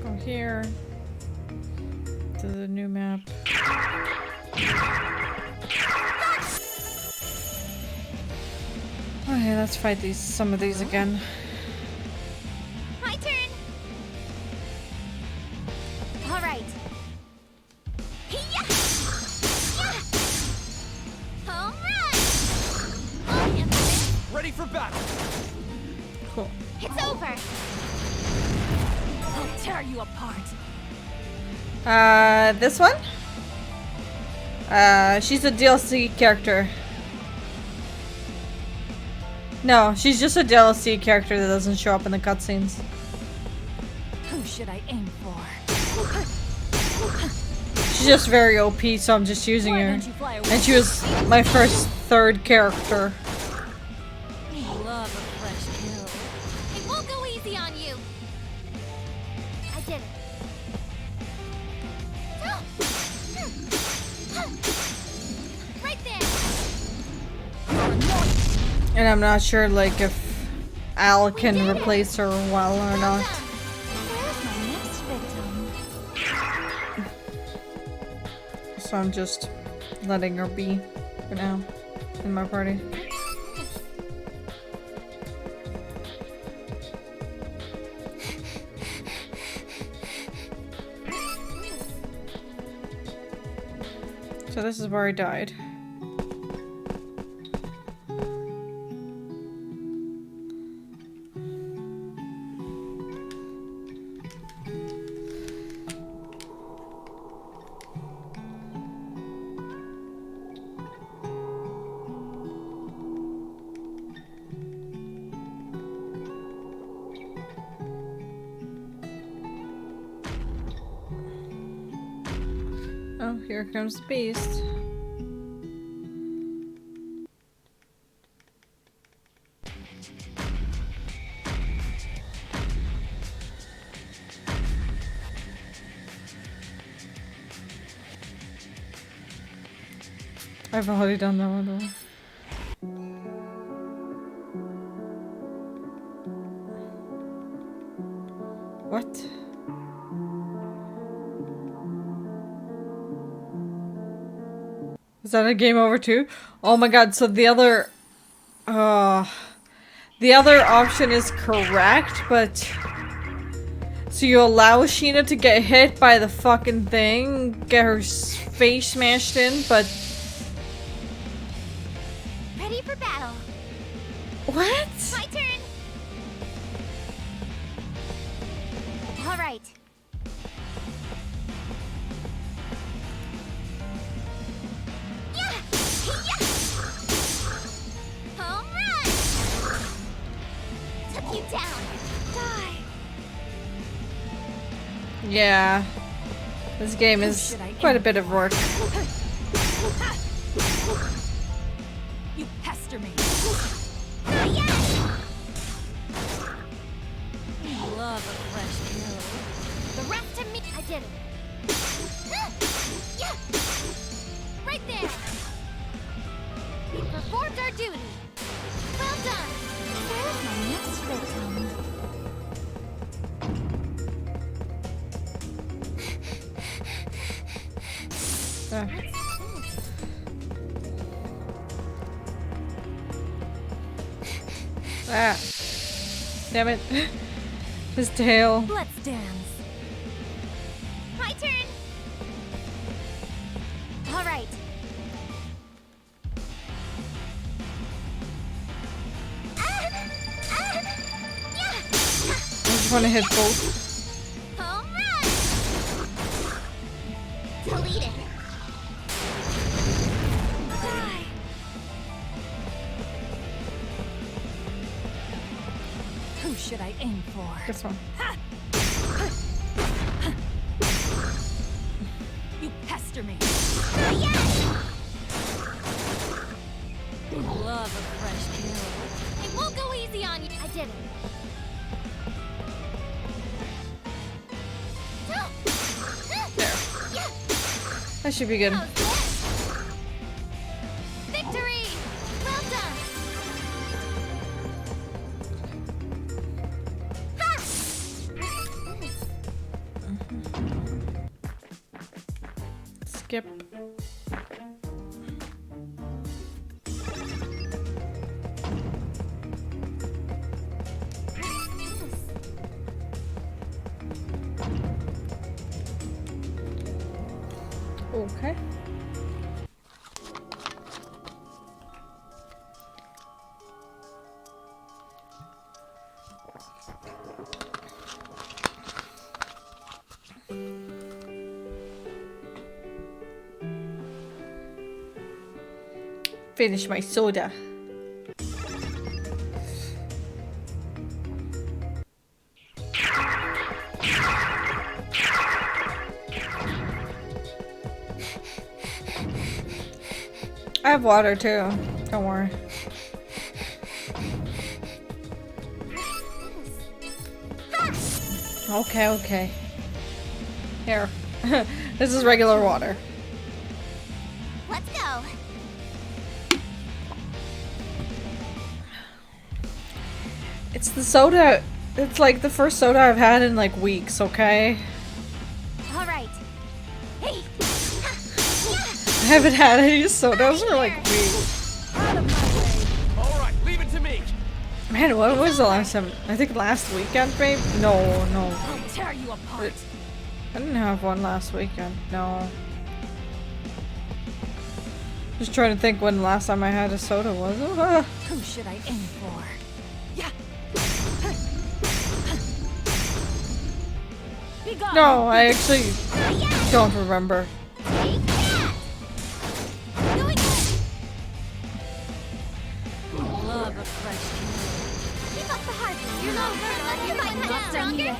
Go here to the new map. Okay, let's fight some of these again. My turn. All right. Home run. Ready for battle! Cool. It's over. I'll tear you apart. This one? She's a DLC character. No, she's just a DLC character that doesn't show up in the cutscenes. Who should I aim for? She's just very OP, so I'm just using her. And she was my third character. Love a fresh kill. It won't go easy on you. I did it. Right there. And I'm not sure, like, if Al can replace her well or not. Where's my next victim? So I'm just letting her be for now in my party. So this is where I died. Oh, here comes the beast. I've already done that one though. What? Is that a game over too? Oh my god, so the other option is correct, but so you allow Sheena to get hit by the fucking thing, get her face smashed in, but Ready for battle. what? My turn. All right. Yeah. This game is quite a bit of work. You pester me. Love a fresh kill. The rest of me. I did it. Yeah. Right there. We performed our duty. Well done. Where's my next victim? Ah. Damn it. His tail. Let's dance. My turn. All right. I just want to hit both. Home run. Deleted. Who should I aim for? This one. You pester me. Yes. Love a fresh kill. It won't go easy on you. I did it. There. That should be good. How's this? Victory! Well done. Ha! Skip. Okay. Finish my soda. I have water too. Don't worry. Okay, okay. Here. This is regular water. Let's go. It's the soda. It's like the first soda I've had in like weeks, okay? All right. Hey. I haven't had any sodas for like weeks. All right, leave it to me. Man, when was the last time? I think last weekend, babe? No, no. I'll tear you apart. I didn't have one last weekend. No. Just trying to think when the last time I had a soda was. Who should I aim for? Yeah. Be gone. No, I actually don't remember. Take that. Going in. Love a fresh Keep up the heart. You're not hurt. You might kill. not Not done stronger. yet.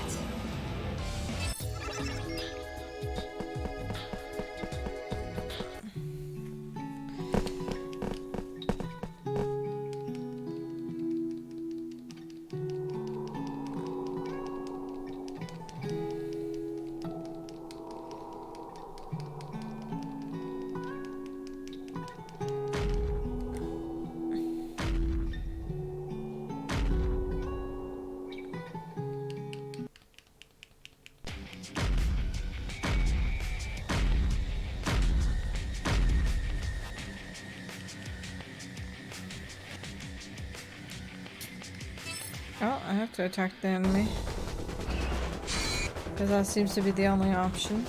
Oh, I have to attack the enemy. Because that seems to be the only option.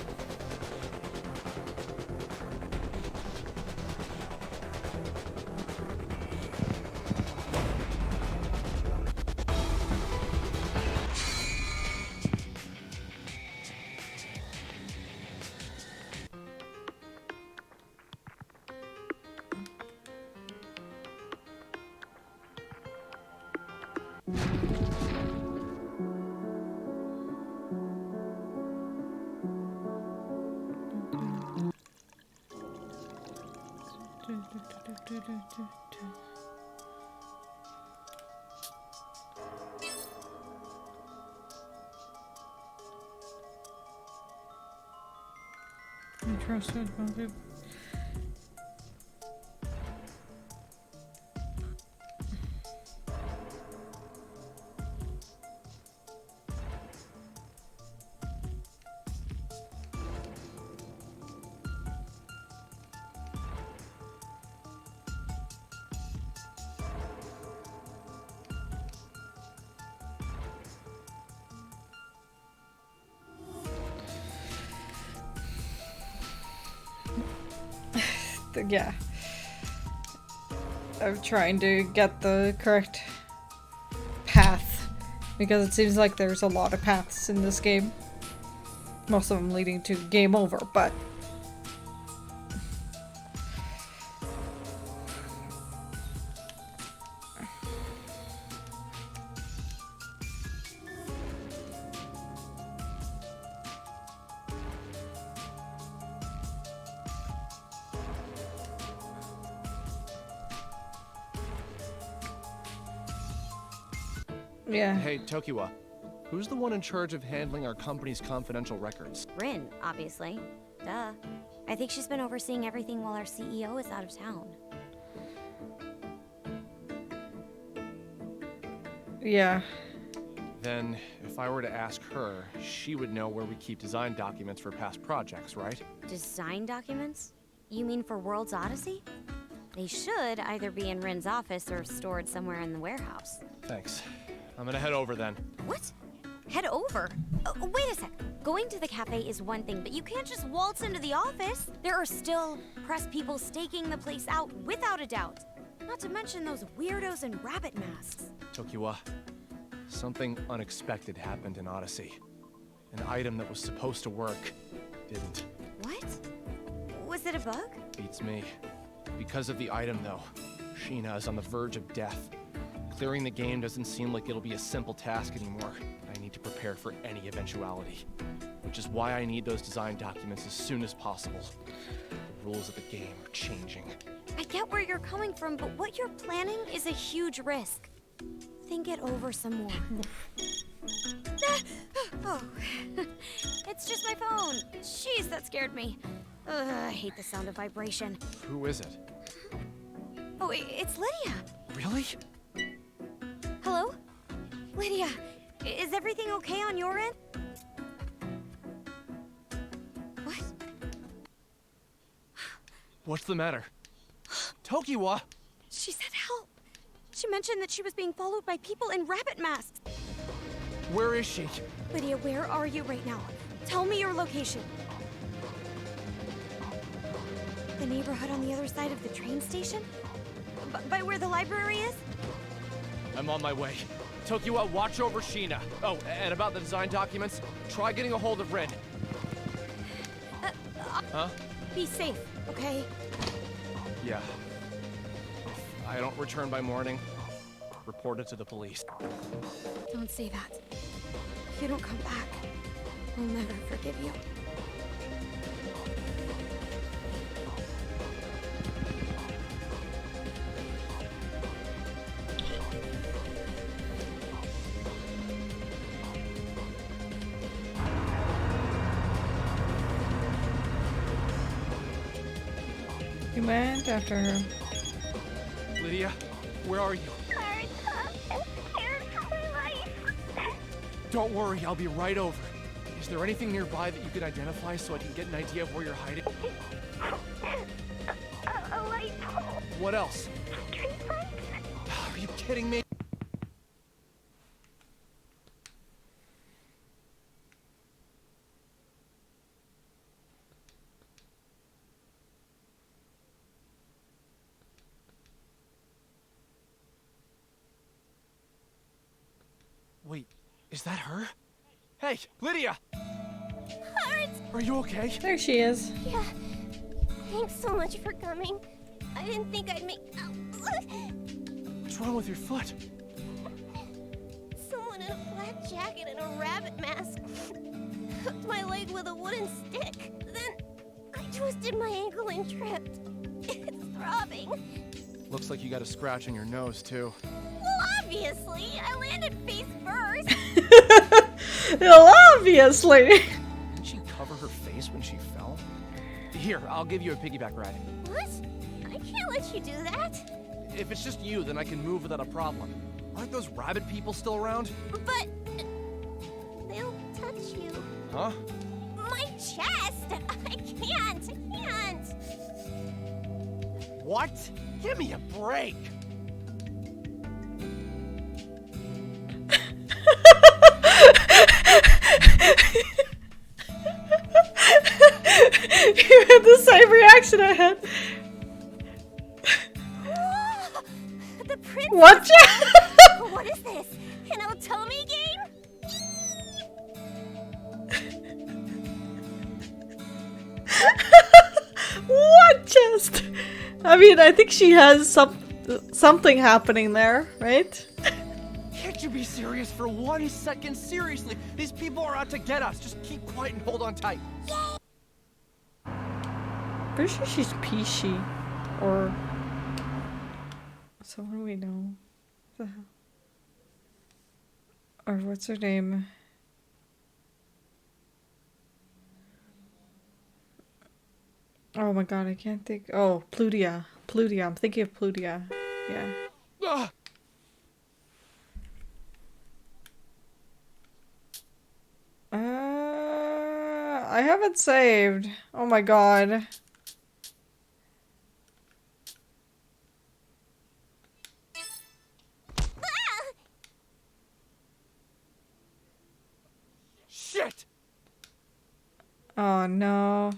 Trusted people. Yeah. I'm trying to get the correct path because it seems like there's a lot of paths in this game. Most of them leading to game over, but yeah. Hey, Tokiwa. Who's the one in charge of handling our company's confidential records? Rin, obviously. Duh. I think she's been overseeing everything while our CEO is out of town. Yeah. Then, if I were to ask her, she would know where we keep design documents for past projects, right? Design documents? You mean for World's Odyssey? They should either be in Rin's office or stored somewhere in the warehouse. Thanks. I'm gonna head over then. What? Head over? Wait a sec. Going to the cafe is one thing, but you can't just waltz into the office. There are still press people staking the place out without a doubt. Not to mention those weirdos in rabbit masks. Tokiwa, something unexpected happened in Odyssey. An item that was supposed to work didn't. What? Was it a bug? Beats me. Because of the item, though, Sheena is on the verge of death. Clearing the game doesn't seem like it'll be a simple task anymore. I need to prepare for any eventuality. Which is why I need those design documents as soon as possible. The rules of the game are changing. I get where you're coming from, but what you're planning is a huge risk. Think it over some more. Oh, it's just my phone. Jeez, that scared me. I hate the sound of vibration. Who is it? Oh, it's Lydia. Really? Hello? Lydia, is everything okay on your end? What? What's the matter? Tokiwa! She said help. She mentioned that she was being followed by people in rabbit masks. Where is she? Lydia, where are you right now? Tell me your location. The neighborhood on the other side of the train station? By where the library is? I'm on my way. Tokiwa, watch over Sheena. Oh, and about the design documents, try getting a hold of Rin. Huh? Be safe, okay? Yeah. If I don't return by morning, report it to the police. Don't say that. If you don't come back, I'll never forgive you. He went after her. Lydia, where are you? I'm scared for my life. Don't worry, I'll be right over. Is there anything nearby that you can identify so I can get an idea of where you're hiding? A light pole. What else? Street lights. Are you kidding me? Wait, is that her? Hey, Lydia! Heart! Are you okay? There she is. Yeah. Thanks so much for coming. I didn't think I'd make... What's wrong with your foot? Someone in a black jacket and a rabbit mask hooked my leg with a wooden stick. Then I twisted my ankle and tripped. It's throbbing. Looks like you got a scratch on your nose, too. Well, obviously. I landed face first. Well, obviously. Didn't she cover her face when she fell? Here, I'll give you a piggyback ride. What? I can't let you do that. If it's just you, then I can move without a problem. Aren't those rabbit people still around? But they'll touch you. Huh? My chest! I can't! What? Give me a break! You had the same reaction I had. The princess! What? What is this? An otome game? What chest? I mean, I think she has something happening there, right? Can't you be serious for 1 second? Seriously, these people are out to get us. Just keep quiet and hold on tight. Pretty sure she's Peachy, or so. What do we know? What the hell? Or what's her name? Oh my god, I can't think. Oh, Plutia. I'm thinking of Plutia. Yeah. Ah! I haven't saved. Oh my god. Shit! Oh no.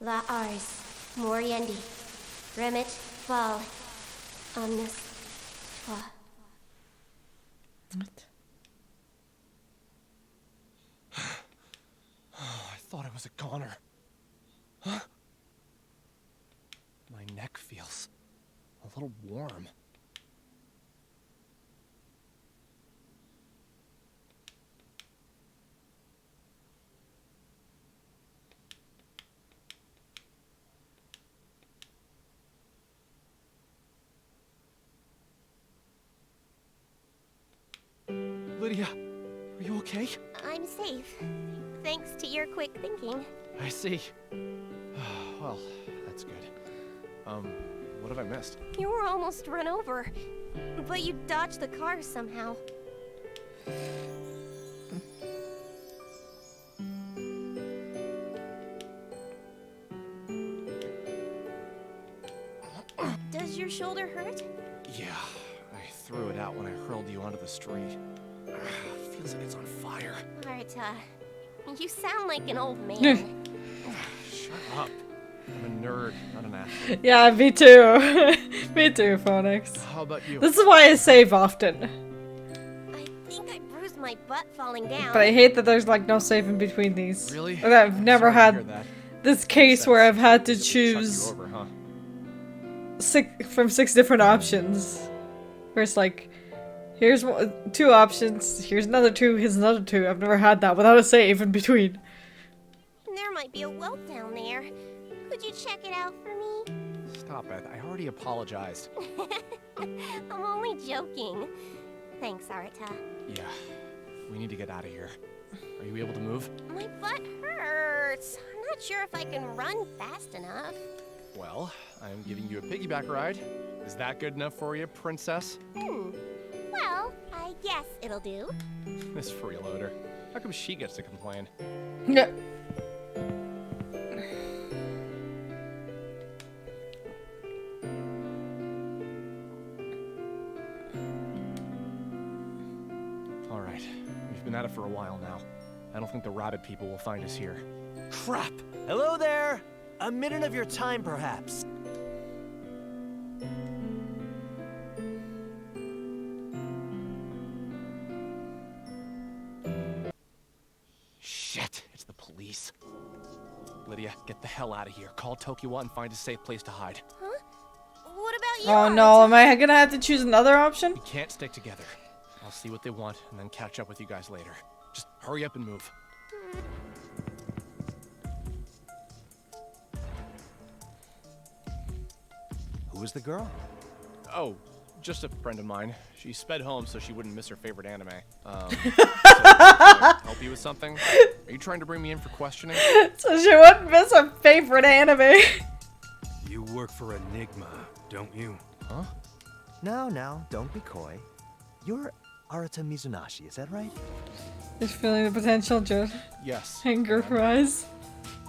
La Ars, Moriendi, Remit, Val, Omnis, Toi. What? Oh, I thought I was a goner. Huh? My neck feels a little warm. Lydia, are you okay? I'm safe. Thanks to your quick thinking. I see. Well, that's good. What have I missed? You were almost run over, but you dodged the car somehow. Does your shoulder hurt? Yeah, I threw it out when I hurled you onto the street. Feels like it's on fire. Arta, you sound like an old man. Shut up. I'm a nerd, not an athlete. Yeah, me too. Me too, Phonix. How about you? This is why I save often. I think I bruised my butt falling down. But I hate that there's like no save in between these. Really? Or that I've never Sorry to hear had that. this case where I've had to Chuck choose you over, huh? 6 different options. Where it's like, here's 2 options, here's another 2, here's another 2. I've never had that without a save in between. There might be a welt down there. Could you check it out for me? Stop it. I already apologized. I'm only joking. Thanks, Arata. Yeah, we need to get out of here. Are you able to move? My butt hurts. I'm not sure if I can run fast enough. Well, I'm giving you a piggyback ride. Is that good enough for you, princess? Well, I guess it'll do. This freeloader. How come she gets to complain? Yeah. All right, we've been at it for a while now. I don't think the rabid people will find us here. Crap! Hello there! A minute of your time, perhaps. Shit, it's the police. Lydia, get the hell out of here. Call Tokiwa and find a safe place to hide. Huh? What about you? Oh no, am I gonna have to choose another option? We can't stick together. I'll see what they want and then catch up with you guys later. Just hurry up and move. Who is the girl? Oh, just a friend of mine. She sped home so she wouldn't miss her favorite anime. So, help you with something? Are you trying to bring me in for questioning? So she wouldn't miss her favorite anime. You work for Enigma, don't you? Huh? No, don't be coy. You're Arata Mizunashi, is that right? Just feeling the potential, Judd. Yes. Anger rise.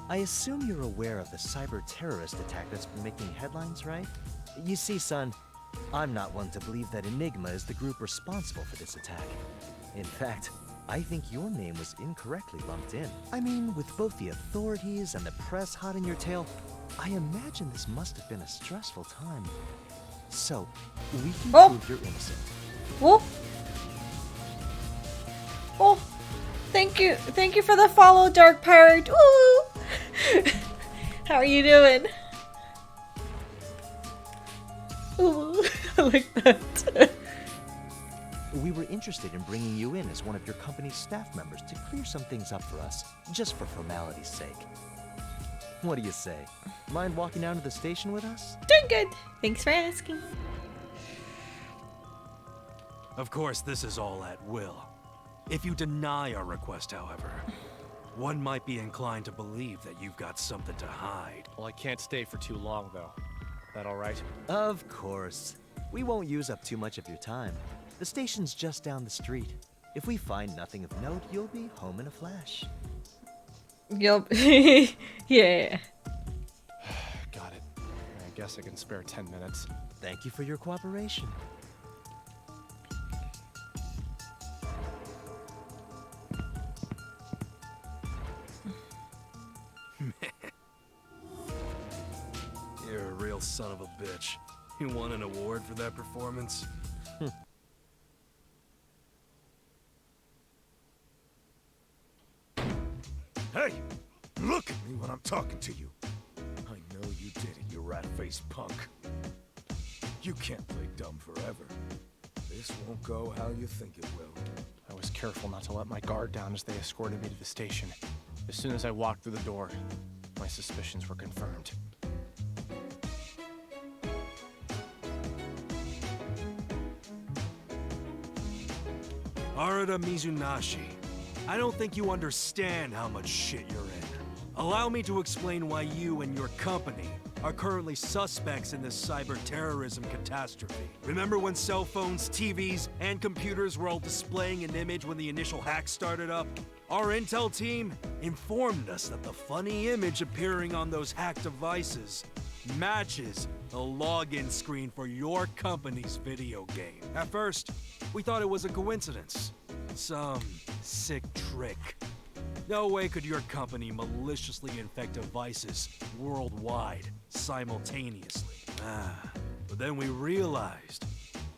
I assume you're aware of the cyber-terrorist attack that's been making headlines, right? You see, son, I'm not one to believe that Enigma is the group responsible for this attack. In fact, I think your name was incorrectly lumped in. I mean, with both the authorities and the press hot in your tail, I imagine this must have been a stressful time. So, we can prove you're innocent. Oh. Oh. Thank you for the follow, Dark Pirate. Ooh. How are you doing? Ooh, I like that. We were interested in bringing you in as one of your company's staff members to clear some things up for us, just for formality's sake. What do you say? Mind walking down to the station with us? Doing good. Thanks for asking. Of course, this is all at will. If you deny our request, however, one might be inclined to believe that you've got something to hide. Well, I can't stay for too long, though. That all right? Of course. We won't use up too much of your time. The station's just down the street. If we find nothing of note, you'll be home in a flash. Yup. Yeah. Got it. I guess I can spare 10 minutes. Thank you for your cooperation. You're a real son of a bitch. You won an award for that performance? Hey! Look at me when I'm talking to you! I know you did it, you rat-faced punk. You can't play dumb forever. This won't go how you think it will. I was careful not to let my guard down as they escorted me to the station. As soon as I walked through the door, my suspicions were confirmed. Arata Mizunashi, I don't think you understand how much shit you're in. Allow me to explain why you and your company are currently suspects in this cyber-terrorism catastrophe. Remember when cell phones, TVs, and computers were all displaying an image when the initial hack started up? Our intel team informed us that the funny image appearing on those hacked devices matches the login screen for your company's video game. At first, we thought it was a coincidence. Some sick trick. No way could your company maliciously infect devices worldwide, simultaneously. But then we realized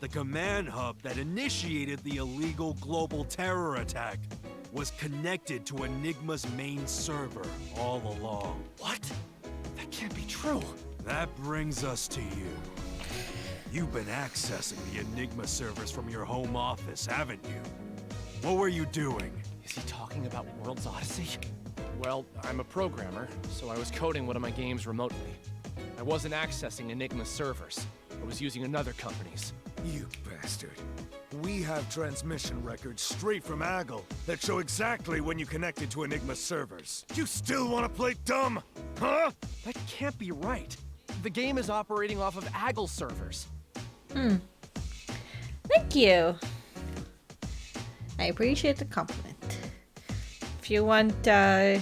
the command hub that initiated the illegal global terror attack was connected to Enigma's main server all along. What? That can't be true. That brings us to you. You've been accessing the Enigma servers from your home office, haven't you? What were you doing? Is he talking about World's Odyssey? Well, I'm a programmer, so I was coding one of my games remotely. I wasn't accessing Enigma's servers. I was using another company's. You bastard. We have transmission records straight from Aggle that show exactly when you connected to Enigma's servers. You still want to play dumb? Huh? That can't be right. The game is operating off of Aggle servers. Thank you. I appreciate the compliment. If you want a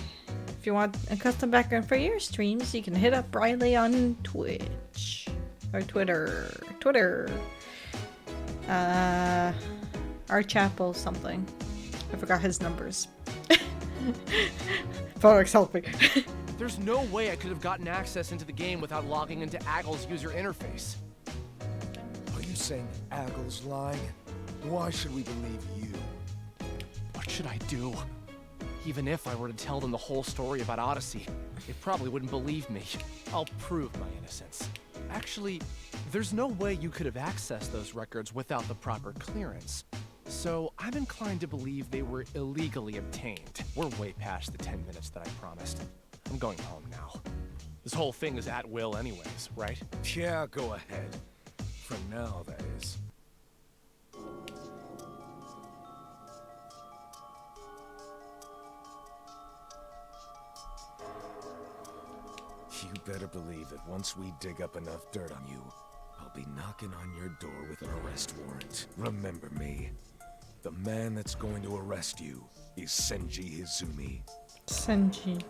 custom background for your streams, you can hit up Riley on Twitch or Twitter. Our chapel something. I forgot his numbers. Felix, help me. There's no way I could have gotten access into the game without logging into Aggle's user interface. Are you saying Aggle's lying? Why should we believe you? What should I do? Even if I were to tell them the whole story about Odyssey, they probably wouldn't believe me. I'll prove my innocence. Actually, there's no way you could have accessed those records without the proper clearance. So I'm inclined to believe they were illegally obtained. We're way past the 10 minutes that I promised. I'm going home now. This whole thing is at will anyways, right? Yeah, go ahead. For now, that is. You better believe that once we dig up enough dirt on you, I'll be knocking on your door with an arrest warrant. Remember me. The man that's going to arrest you is Senji Izumi. Senji.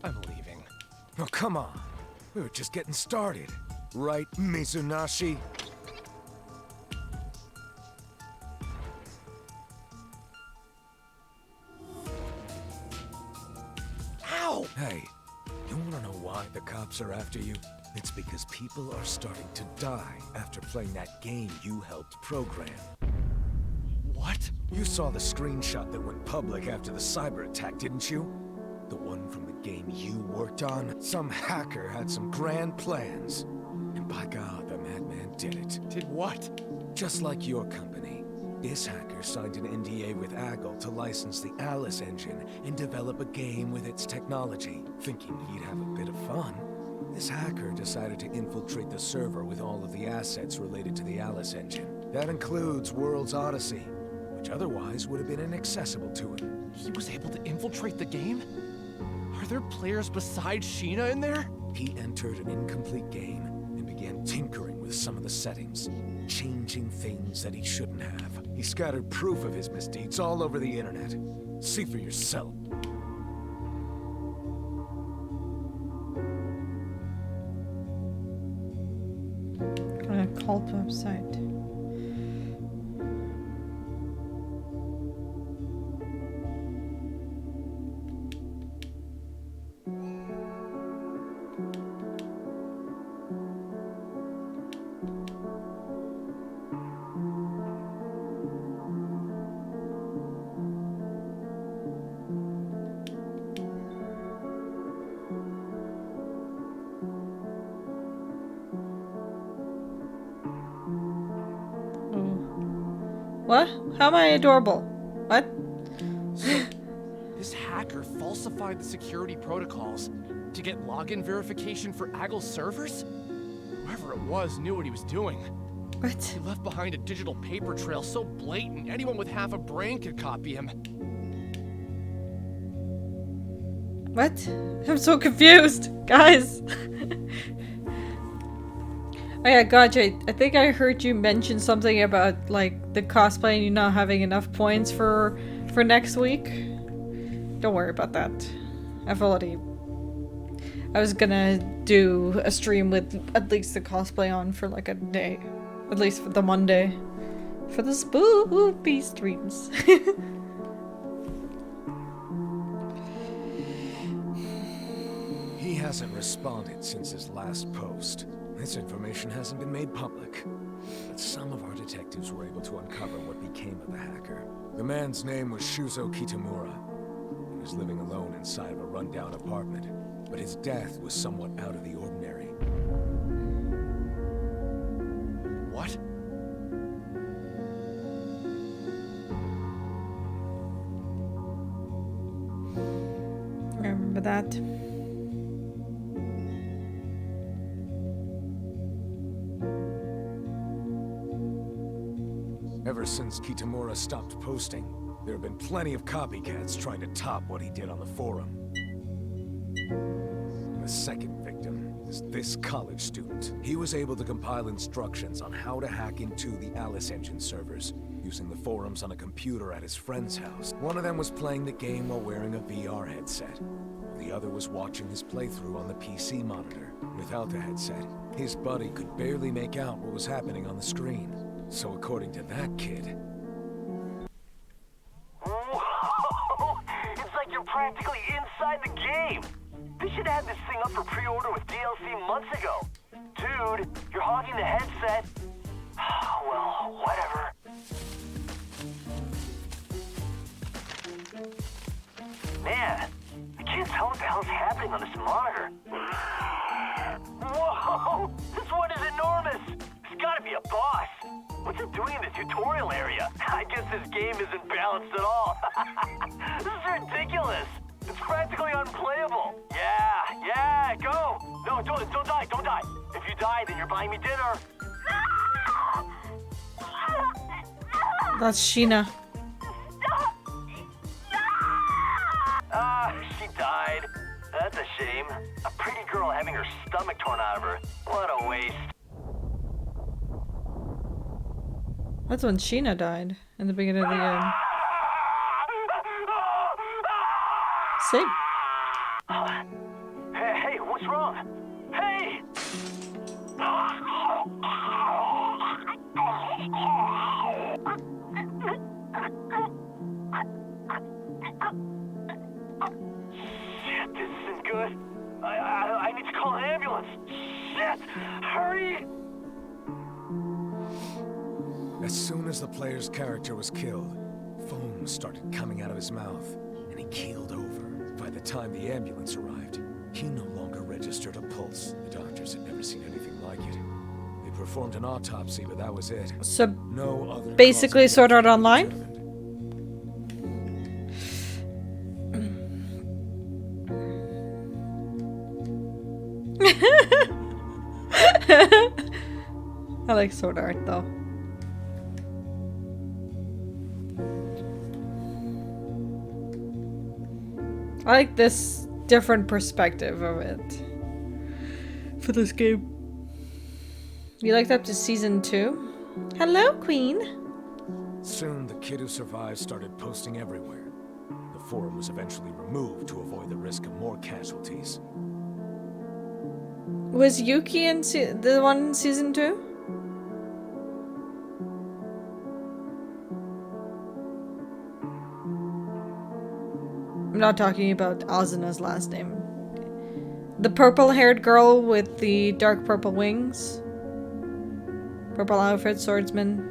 I'm leaving. Oh, come on. We were just getting started. Right, Mizunashi? Ow! Hey, you wanna know why the cops are after you? It's because people are starting to die after playing that game you helped program. What? You saw the screenshot that went public after the cyber attack, didn't you? The one from the game you worked on? Some hacker had some grand plans. And by God, the madman did it. Did what? Just like your company. This hacker signed an NDA with Aggle to license the Alice engine and develop a game with its technology. Thinking he'd have a bit of fun, this hacker decided to infiltrate the server with all of the assets related to the Alice engine. That includes World's Odyssey, which otherwise would have been inaccessible to him. He was able to infiltrate the game? Are there players besides Sheena in there? He entered an incomplete game and began tinkering with some of the settings, changing things that he shouldn't have. He scattered proof of his misdeeds all over the internet. See for yourself. On a cult website. What? How am I adorable? What? So, this hacker falsified the security protocols to get login verification for Aggle's servers? Whoever it was knew what he was doing. What? He left behind a digital paper trail so blatant anyone with half a brain could copy him. What? I'm so confused, guys. Oh yeah, gotcha. I think I heard you mention something about like the cosplay and you not having enough points for next week. Don't worry about that. I was gonna do a stream with at least the cosplay on for like a day, at least for the Monday, for the spoopy streams. He hasn't responded since his last post. This information hasn't been made public, but some of our detectives were able to uncover what became of the hacker. The man's name was Shuzo Kitamura. He was living alone inside of a rundown apartment, but his death was somewhat out of the ordinary. What? I remember that. Ever since Kitamura stopped posting, there have been plenty of copycats trying to top what he did on the forum. The second victim is this college student. He was able to compile instructions on how to hack into the Alice engine servers, using the forums on a computer at his friend's house. One of them was playing the game while wearing a VR headset. The other was watching his playthrough on the PC monitor. Without the headset, his buddy could barely make out what was happening on the screen. So according to that kid... Whoa! It's like you're practically inside the game! They should have this thing up for pre-order with DLC months ago. Dude, you're hogging the headset. Well, whatever. Man, I can't tell what the hell's happening on this monitor. Whoa! This one is enormous! It's gotta be a boss! What's it doing in the tutorial area? I guess this game isn't balanced at all. This is ridiculous! It's practically unplayable! Yeah, go! No, don't die! If you die, then you're buying me dinner! That's Sheena. She died. That's a shame. A pretty girl having her stomach torn out of her. What a waste. That's when Sheena died in the beginning of the game. Same. Hey, what's wrong? Hey! Shit, this isn't good. I need to call an ambulance. Shit! Hurry! As soon as the player's character was killed, foam started coming out of his mouth, and he keeled over. By the time the ambulance arrived, he no longer registered a pulse. The doctors had never seen anything like it. They performed an autopsy, but that was it. So, no other basically Sword Art Online? I like Sword Art though. I like this different perspective of it for this game. You liked up to season 2? Hello, Queen. Soon, the kid who survived started posting everywhere. The forum was eventually removed to avoid the risk of more casualties. Was Yuki in the one in season 2? I'm not talking about Azuna's last name. The purple-haired girl with the dark purple wings. Purple outfit, swordsman.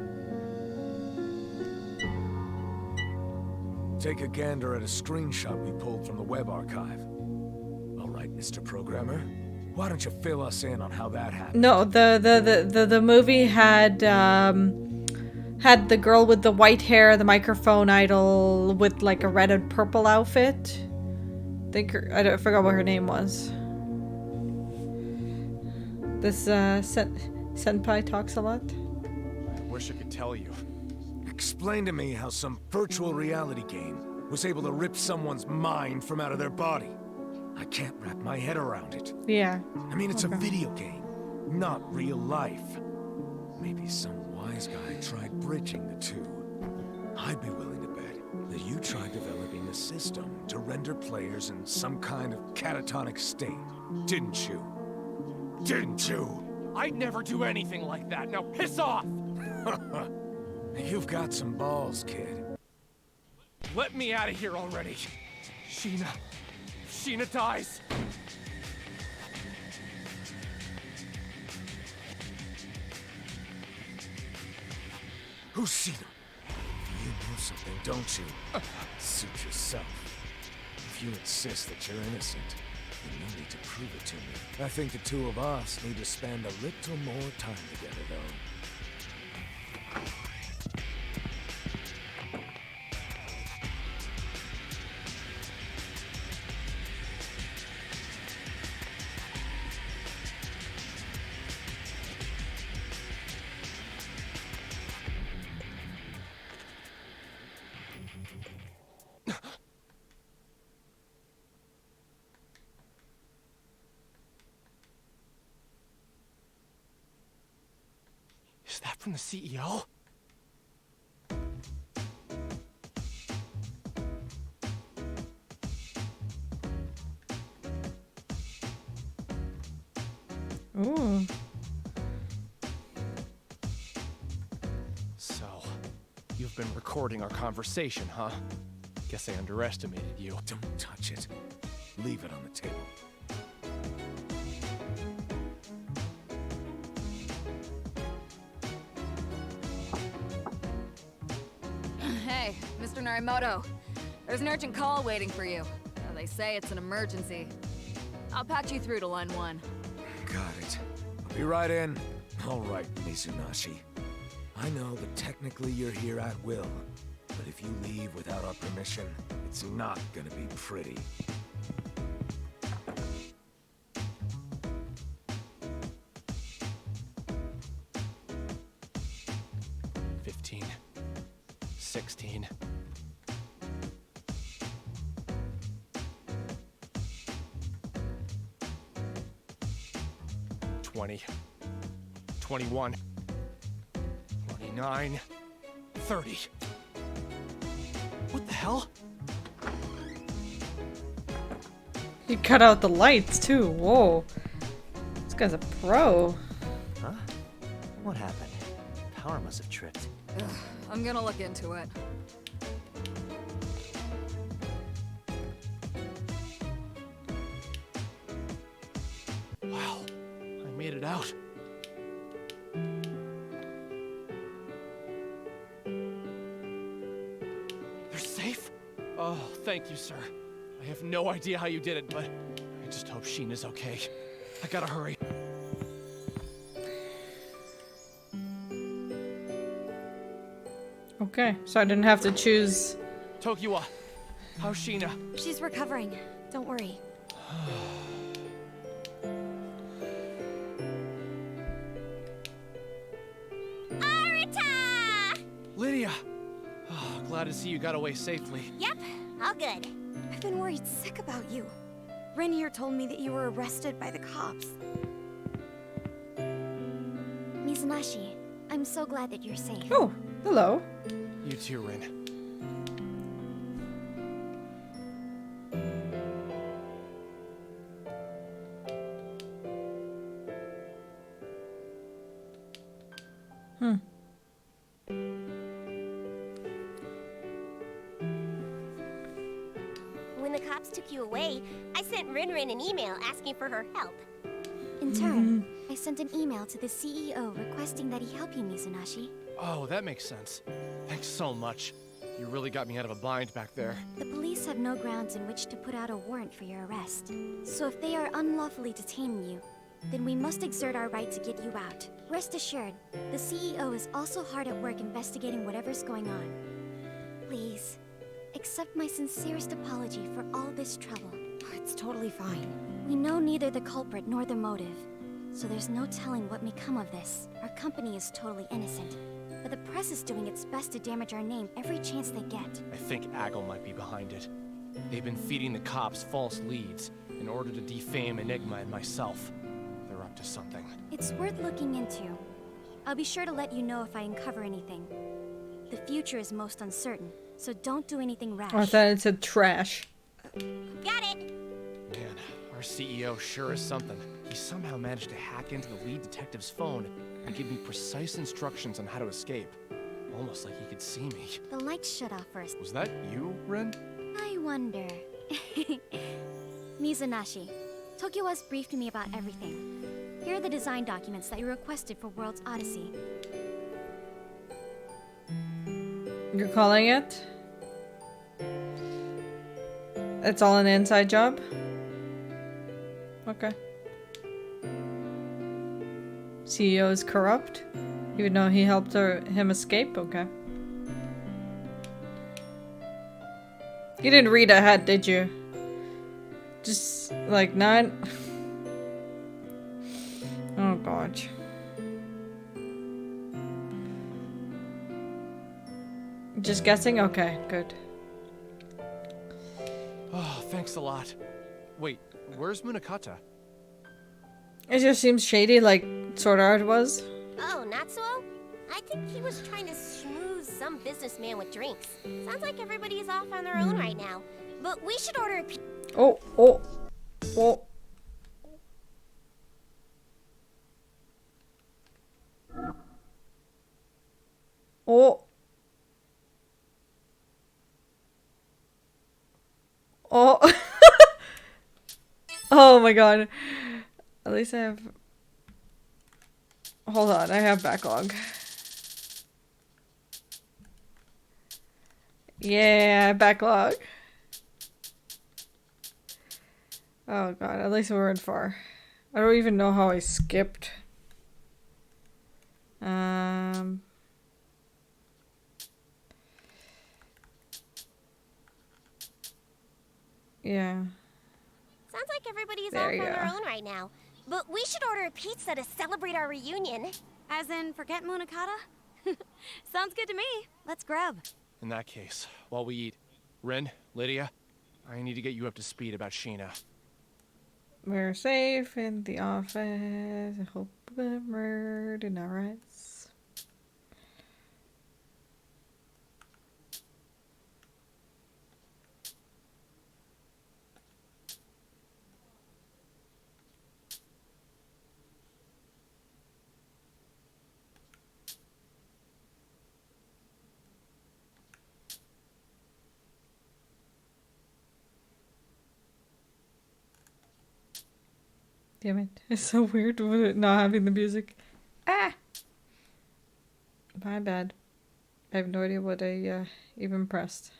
Take a gander at a screenshot we pulled from the web archive. All right, Mr. Programmer. Why don't you fill us in on how that happened? No, the movie had had the girl with the white hair, the microphone idol with like a red and purple outfit. I forgot what her name was. This senpai talks a lot. I wish I could tell you. Explain to me how some virtual reality game was able to rip someone's mind from out of their body. I can't wrap my head around it. Yeah. I mean, it's a video game, not real life. Maybe some wise guy tried bridging the two. I'd be willing to bet that you tried developing a system to render players in some kind of catatonic state, didn't you? Didn't you? I'd never do anything like that. Now piss off! You've got some balls, kid. Let me out of here already. Sheena dies. Who's seen him? You know something, don't you? Suit yourself. If you insist that you're innocent, then you need to prove it to me. I think the two of us need to spend a little more time together, though. Is that from the CEO? Ooh. So, you've been recording our conversation, huh? Guess I underestimated you. Don't touch it. Leave it on the table. Hey, Mr. Narimoto. There's an urgent call waiting for you. They say it's an emergency. I'll patch you through to line 1. Got it. I'll be right in. All right, Mizunashi. I know that technically you're here at will, but if you leave without our permission, it's not gonna be pretty. $15, $16. $20, $21, $29, $30. What the hell? He cut out the lights too. Whoa. This guy's a pro. Huh? What happened? Power must have tripped. I'm gonna look into it. Wow, I made it out. They're safe? Oh, thank you, sir. I have no idea how you did it, but I just hope Sheena's okay. I gotta hurry. Okay, so I didn't have to choose. Tokiwa, how's Sheena? She's recovering. Don't worry. Arita! Lydia! Oh, glad to see you got away safely. Yep, all good. I've been worried sick about you. Ren here told me that you were arrested by the cops. Mizunashi, I'm so glad that you're safe. Oh, hello. You too, Rin. When the cops took you away, I sent Rin an email asking for her help. In turn, I sent an email to the CEO requesting that he help you, Mizunashi. Oh, that makes sense. Thanks so much. You really got me out of a bind back there. The police have no grounds in which to put out a warrant for your arrest. So if they are unlawfully detaining you, then we must exert our right to get you out. Rest assured, the CEO is also hard at work investigating whatever's going on. Please, accept my sincerest apology for all this trouble. It's totally fine. We know neither the culprit nor the motive, so there's no telling what may come of this. Our company is totally innocent, but the press is doing its best to damage our name every chance they get. I think Aggle might be behind it. They've been feeding the cops false leads in order to defame Enigma and myself. They're up to something. It's worth looking into. I'll be sure to let you know if I uncover anything. The future is most uncertain, so don't do anything rash. I thought it said trash. Got it! Man, our CEO sure is something. He somehow managed to hack into the lead detective's phone and give me precise instructions on how to escape. Almost like he could see me. The lights shut off first. Was that you, Ren? I wonder. Mizunashi, Tokiwa's briefed me about everything. Here are the design documents that you requested for World's Odyssey. You're calling it? It's all an inside job? Okay. CEO is corrupt? Even though he helped him escape? Okay. You didn't read ahead, did you? Just, like, not... Oh, God. Just guessing? Okay, good. Oh, thanks a lot. Wait, where's Munakata? It just seems shady, like Sword Art was. Oh, Natsuo? I think he was trying to schmooze some businessman with drinks. Sounds like everybody is off on their own right now. But we should order a Oh. Oh. Oh my god. At least I have... Hold on, I have backlog. Yeah, backlog. Oh god, at least we weren't far. I don't even know how I skipped. Yeah. Sounds like everybody's There off you on their go. own right now. But we should order a pizza to celebrate our reunion. As in, forget Munakata? Sounds good to me. Let's grab. In that case, while we eat, Rin, Lydia, I need to get you up to speed about Sheena. We're safe in the office. I hope we're doing alright. Damn it. It's so weird with it not having the music. Ah! My bad. I have no idea what I even pressed.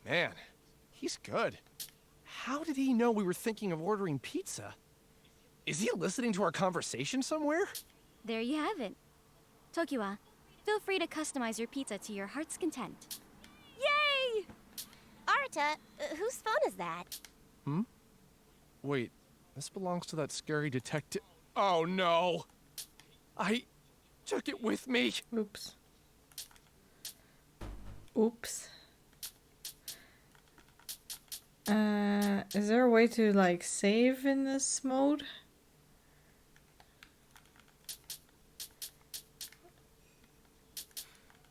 Man, he's good. How did he know we were thinking of ordering pizza? Is he listening to our conversation somewhere? There you have it. Tokiwa, feel free to customize your pizza to your heart's content. Yay! Arta, whose phone is that? Hmm? Wait, this belongs to that scary detective. Oh no! I took it with me! Oops. Oops. Is there a way to like save in this mode?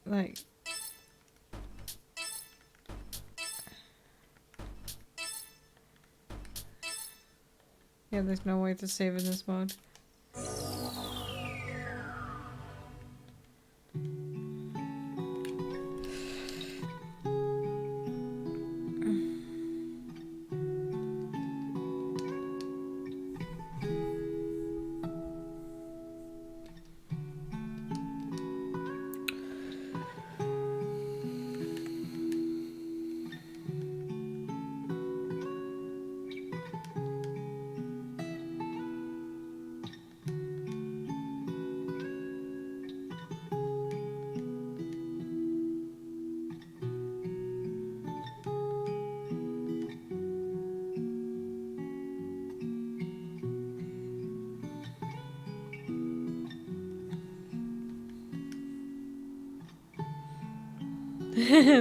Like... Yeah, there's no way to save in this mode.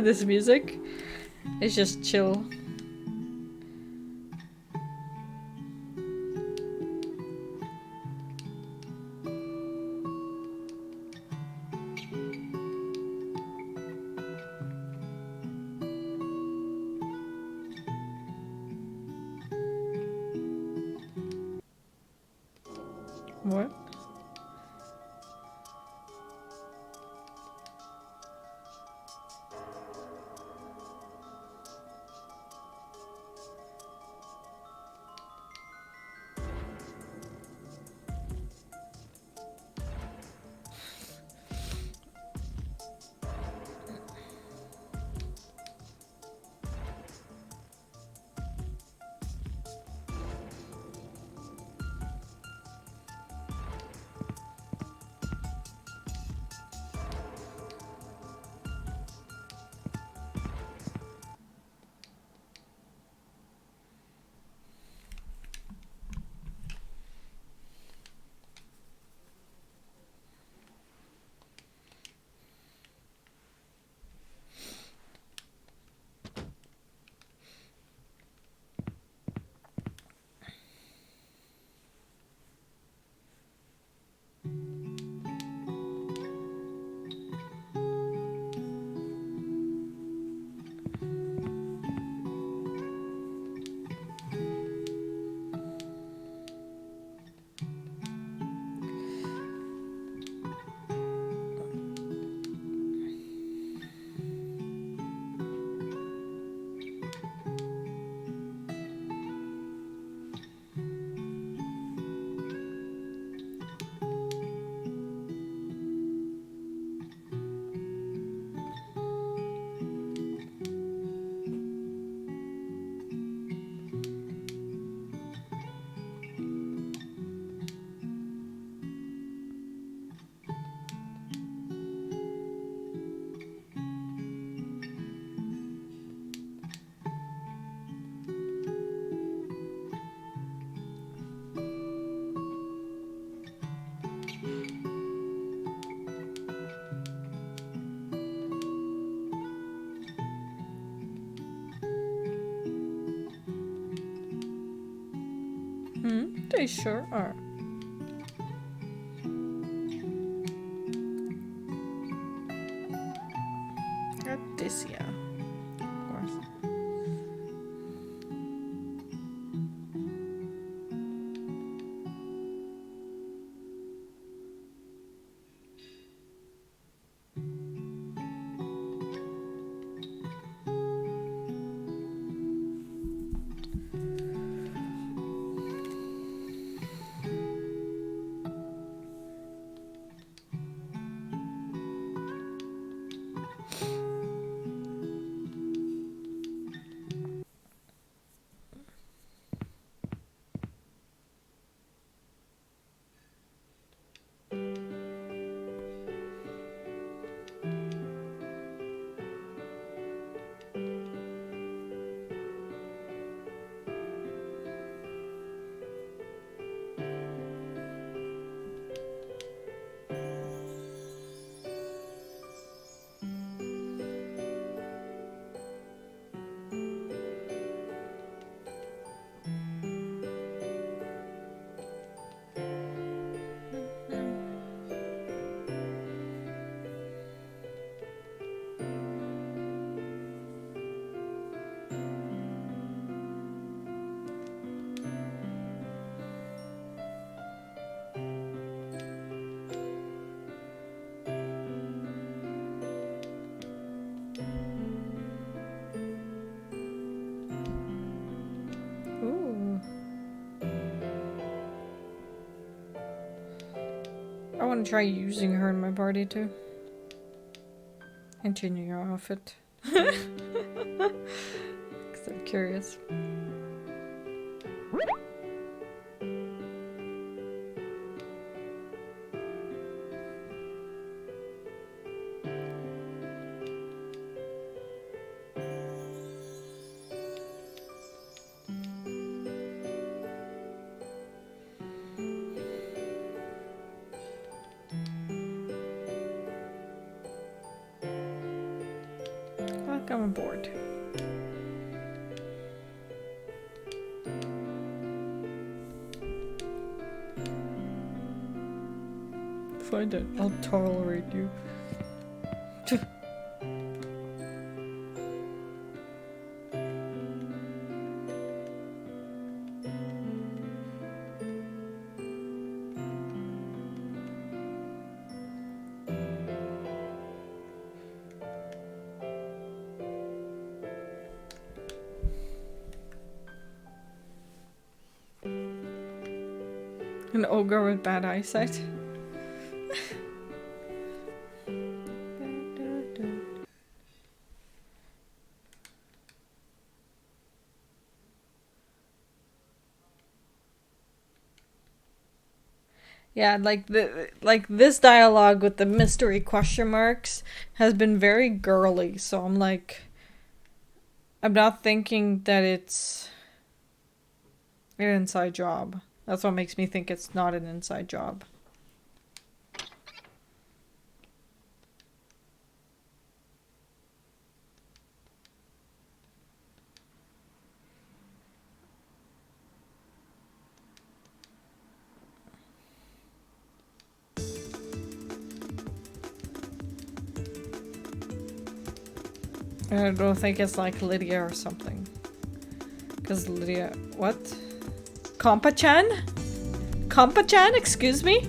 This music is just chill. What? They sure are. Odysseia, of course. I want to try using her in my party too. And changing her outfit. Because I'm curious. I'm bored. Find it. I'll tolerate you. An ogre with bad eyesight. Yeah, like this dialogue with the mystery question marks has been very girly, so I'm like, I'm not thinking that it's an inside job. That's what makes me think it's not an inside job. I don't think it's like Lydia or something. Because Lydia... What? Compa-chan? Compa-chan? Excuse me?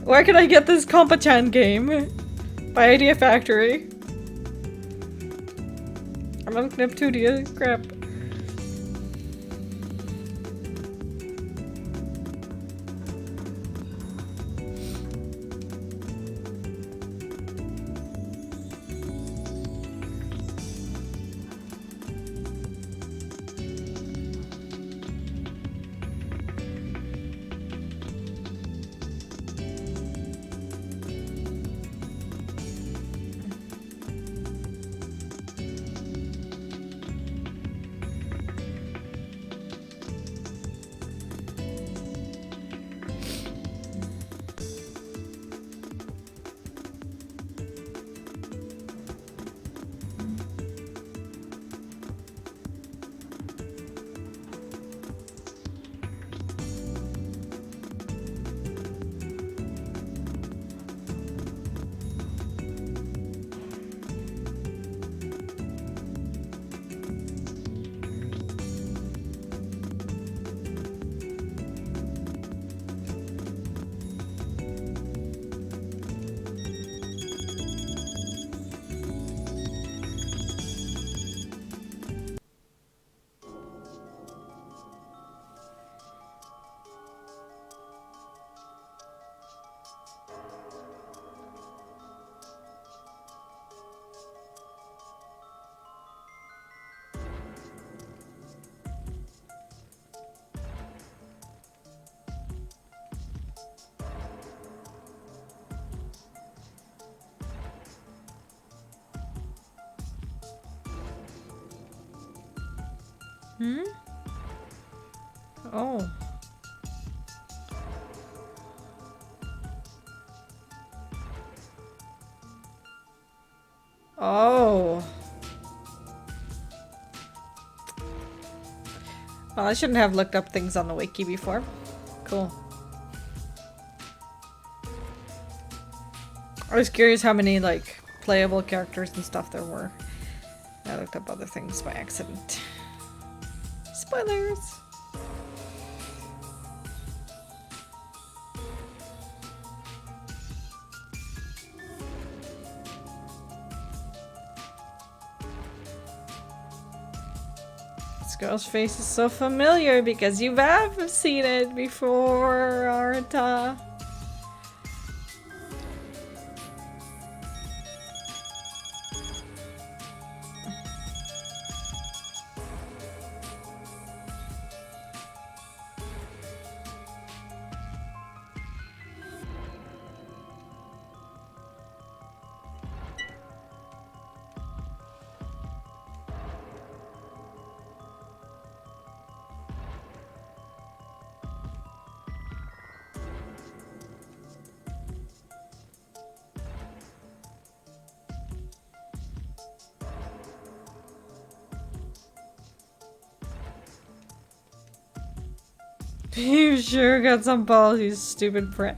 Where can I get this Compa-chan game? By Idea Factory. I'm on Kniptudia. Crap. Hmm? Oh. Oh. Well, I shouldn't have looked up things on the wiki before. Cool. I was curious how many, like, playable characters and stuff there were. I looked up other things by accident. Spoilers! This girl's face is so familiar because you have seen it before, Arta. You sure got some balls, you stupid brat.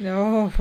No.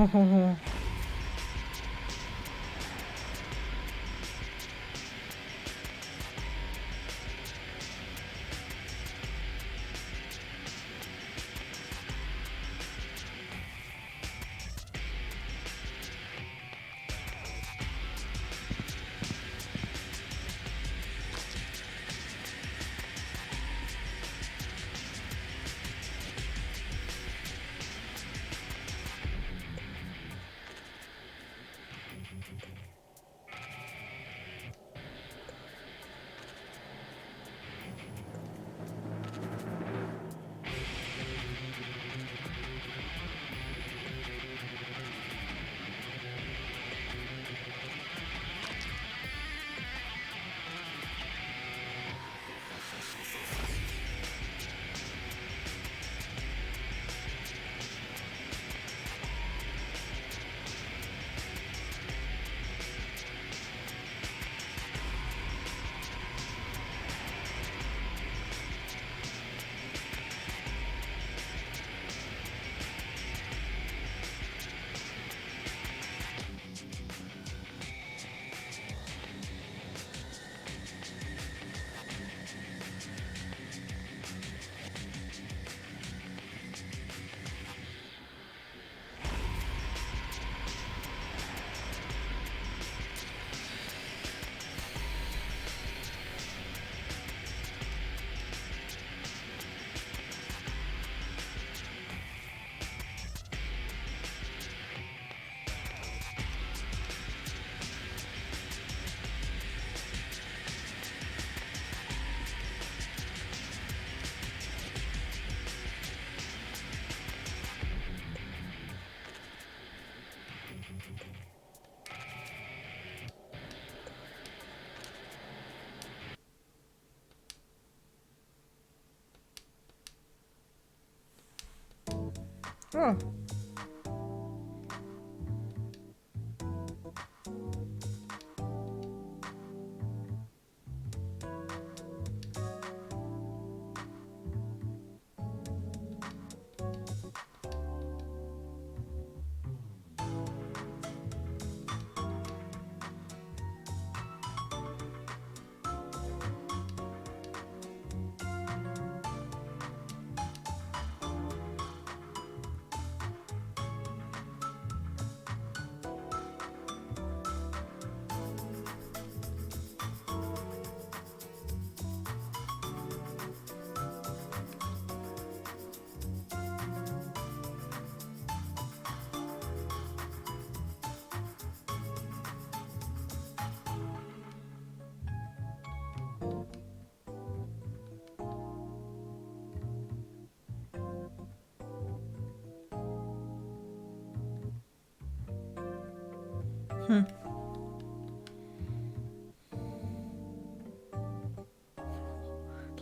Oh.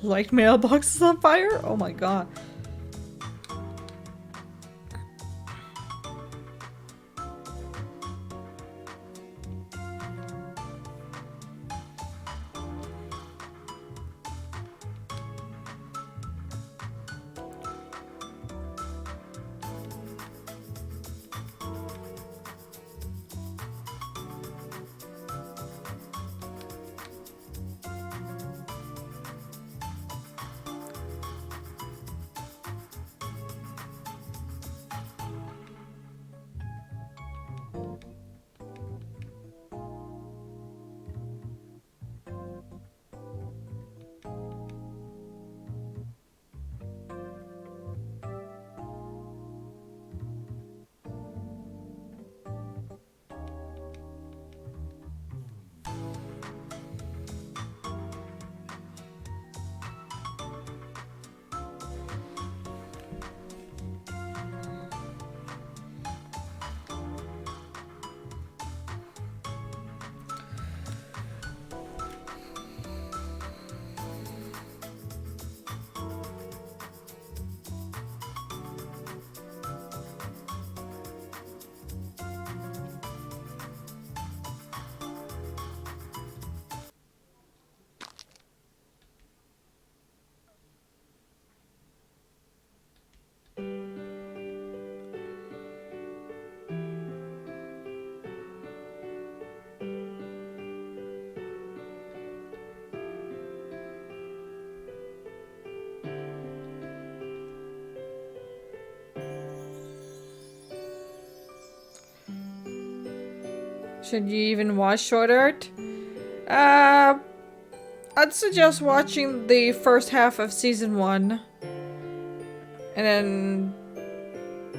Light mailbox is on fire? Oh my god. Should you even watch Sword Art? I'd suggest watching the first half of season 1. And then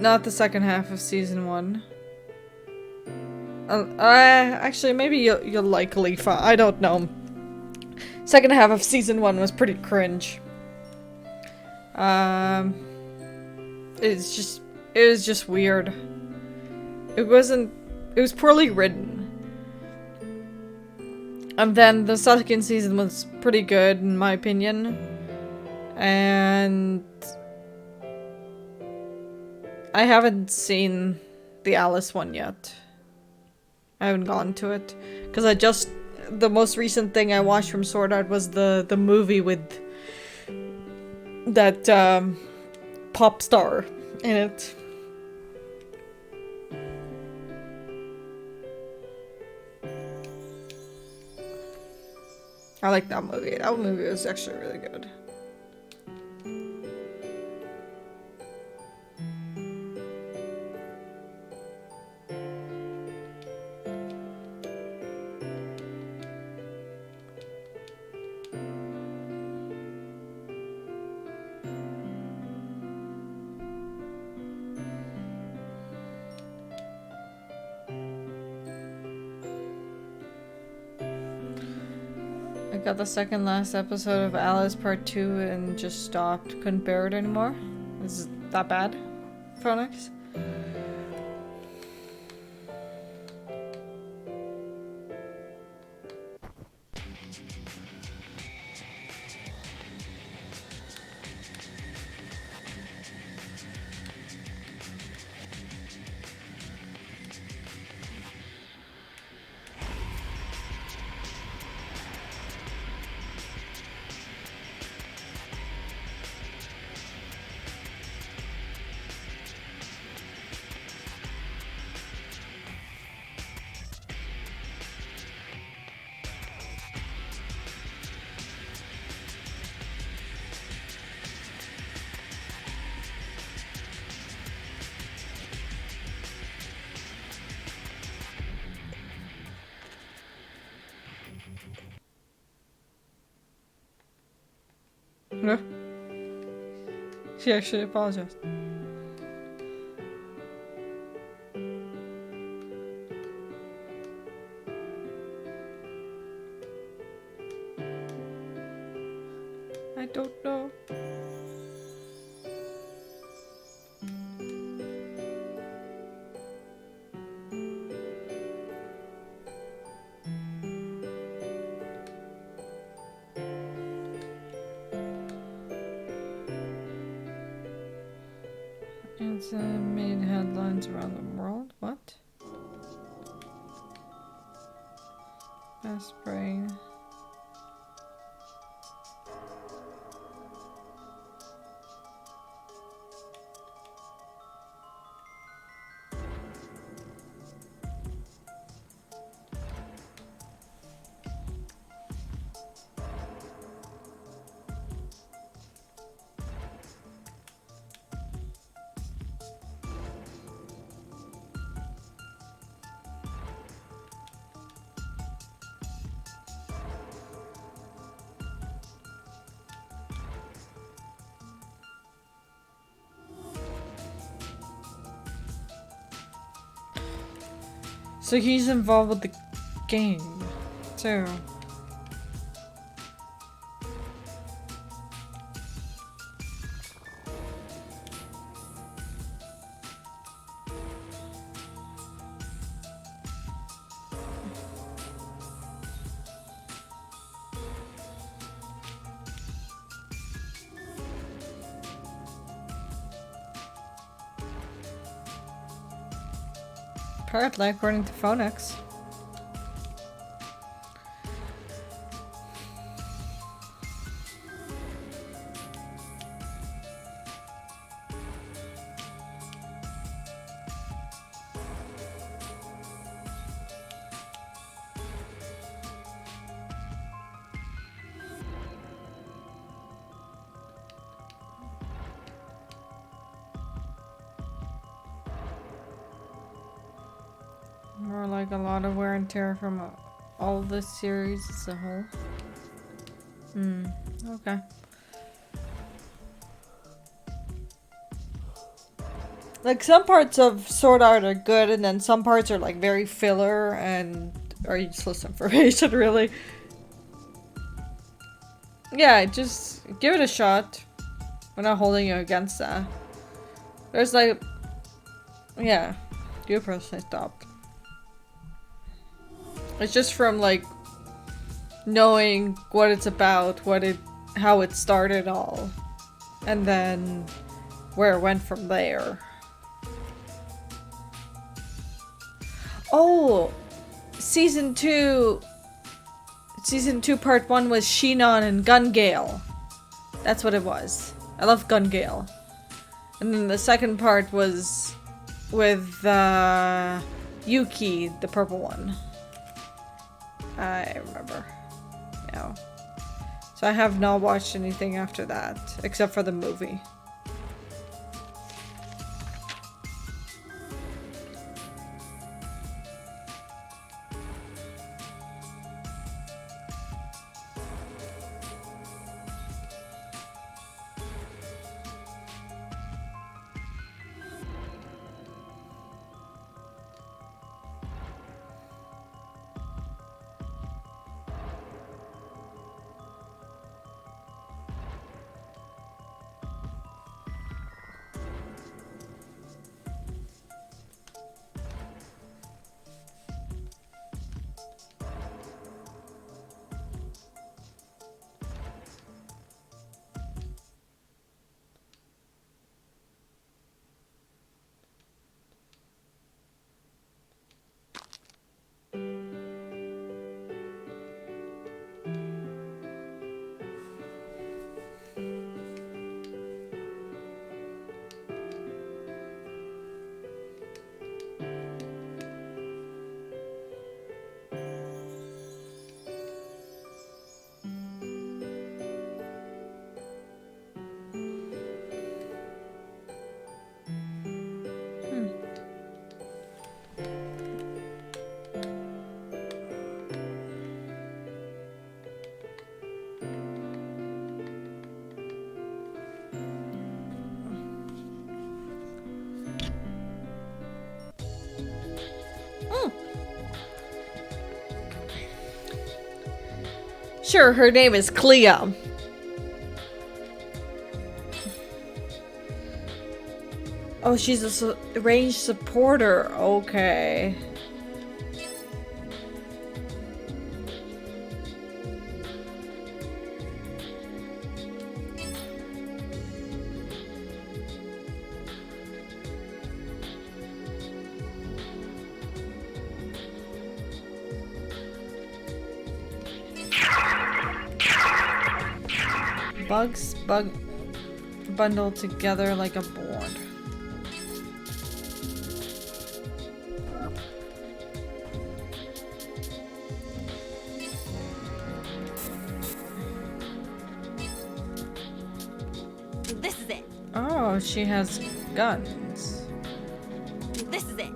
not the second half of season 1. Actually, maybe you'll like Leafa. I don't know. Second half of season 1 was pretty cringe. It was just weird. It was poorly written. And then the second season was pretty good, in my opinion. And I haven't seen the Alice one yet. I haven't gone to it. Because the most recent thing I watched from Sword Art was the movie with that pop star in it. I like that movie. That movie was actually really good. I got the second last episode of Alice Part 2 and just stopped. Couldn't bear it anymore. Is it that bad, Phonics? No. She actually apologized. I don't know. It's made headlines around the world. What? Best brain. So he's involved with the game, too. Apparently, according to Phoenix. More like a lot of wear and tear from all the series as a whole. Okay. Like some parts of Sword Art are good, and then some parts are like very filler and are useless information, really. Yeah, just give it a shot. We're not holding you against that. There's like, yeah, you personally stopped. It's just from like knowing what it's about, how it started all, and then where it went from there. Oh, season 2 part 1 was Shinon and Gungale. That's what it was. I love Gungale. And then the second part was with Yuki, the purple one. I remember. Yeah. So I have not watched anything after that, except for the movie. Sure, her name is Cleo. Oh, she's a ranged supporter. Okay. Bugs bundled together like a board. This is it. Oh, she has guns. This is it.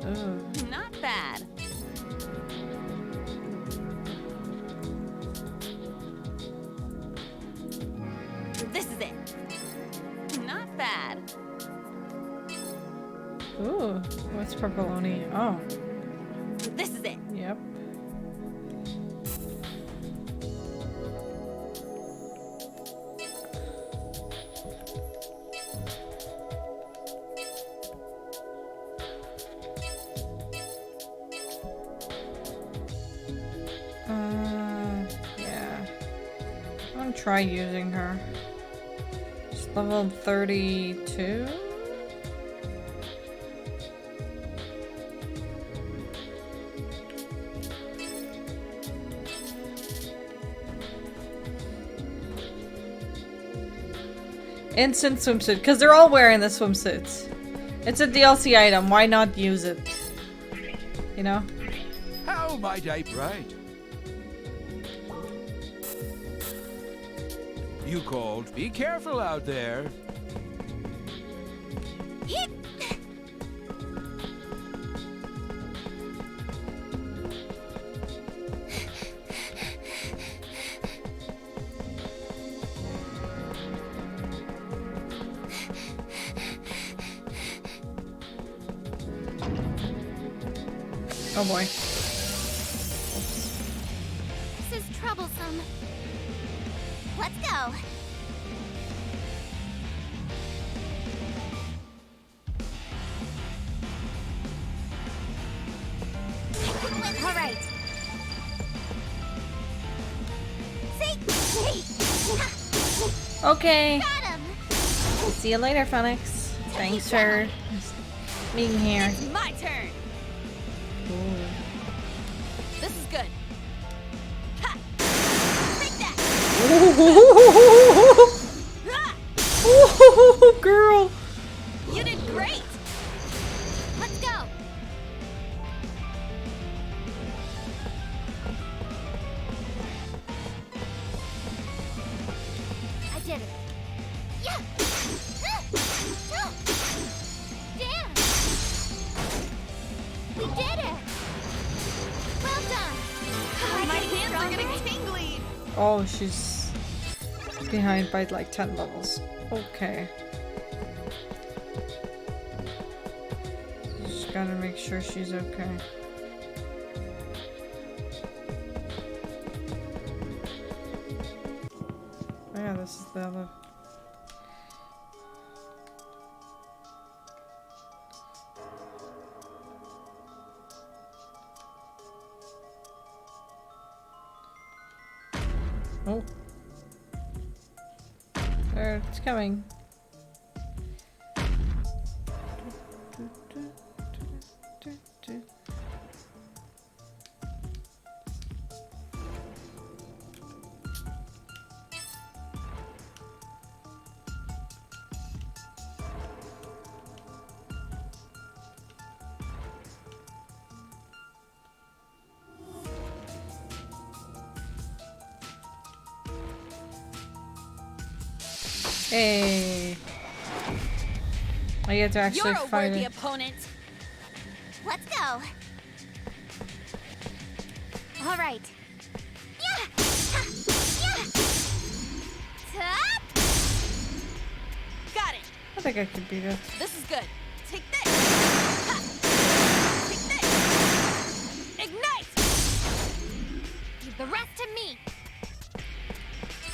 Oh. Not bad. This is it. Not bad. Ooh, what's pepperoni? Oh, This is it. yep. Yeah. I'm gonna try using her. She's level 32. Instant swimsuit, because they're all wearing the swimsuits. It's a DLC item, why not use it? You know? How might I... Right. You called. Be careful out there. Oh boy. This is troublesome. Let's go. All right. Okay. Got him. See you later, Phoenix. Thanks for being here. It's my turn. Ooh. This is good. Ha! Take that. Ooh, girl. You did great. Let's go. I did it. Yeah. Damn. We did it. Well done. My hands are getting tingly. Oh, she's behind by like 10 levels. Okay. Just gotta make sure she's okay. Oh yeah, this is the other. Oh. There, it's coming. Hey. I get to actually You're a fight worthy it. opponent. Let's go. All right. Yeah. Yeah. Top. Got it. I think I could beat it. This is good. Take this. Ha! Take this. Ignite. Leave the rest to me.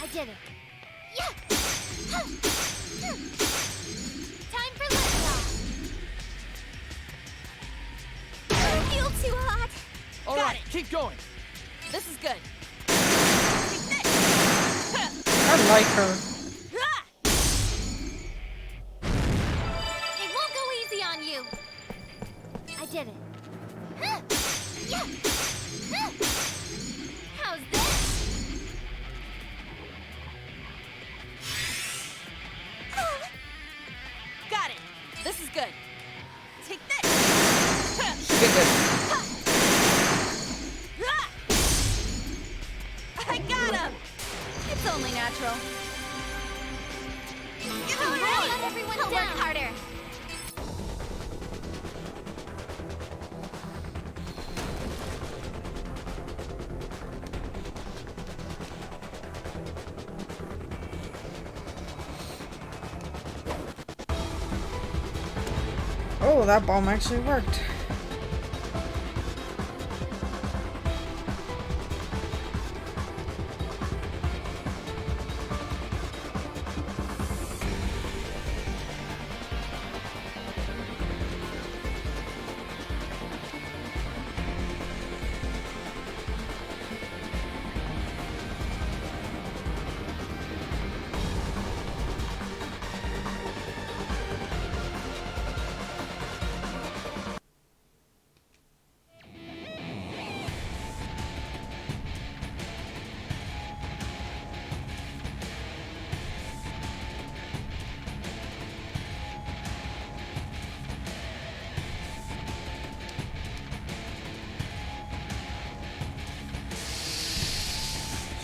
I did it. Yeah. Time for liftoff. I feel too hot. All Got right, it. keep going. This is good. Take this. I like her. Ha! It won't go easy on you. I did it. Got him! It's only natural. Come on, let everyone down. Work harder. Oh, that bomb actually worked.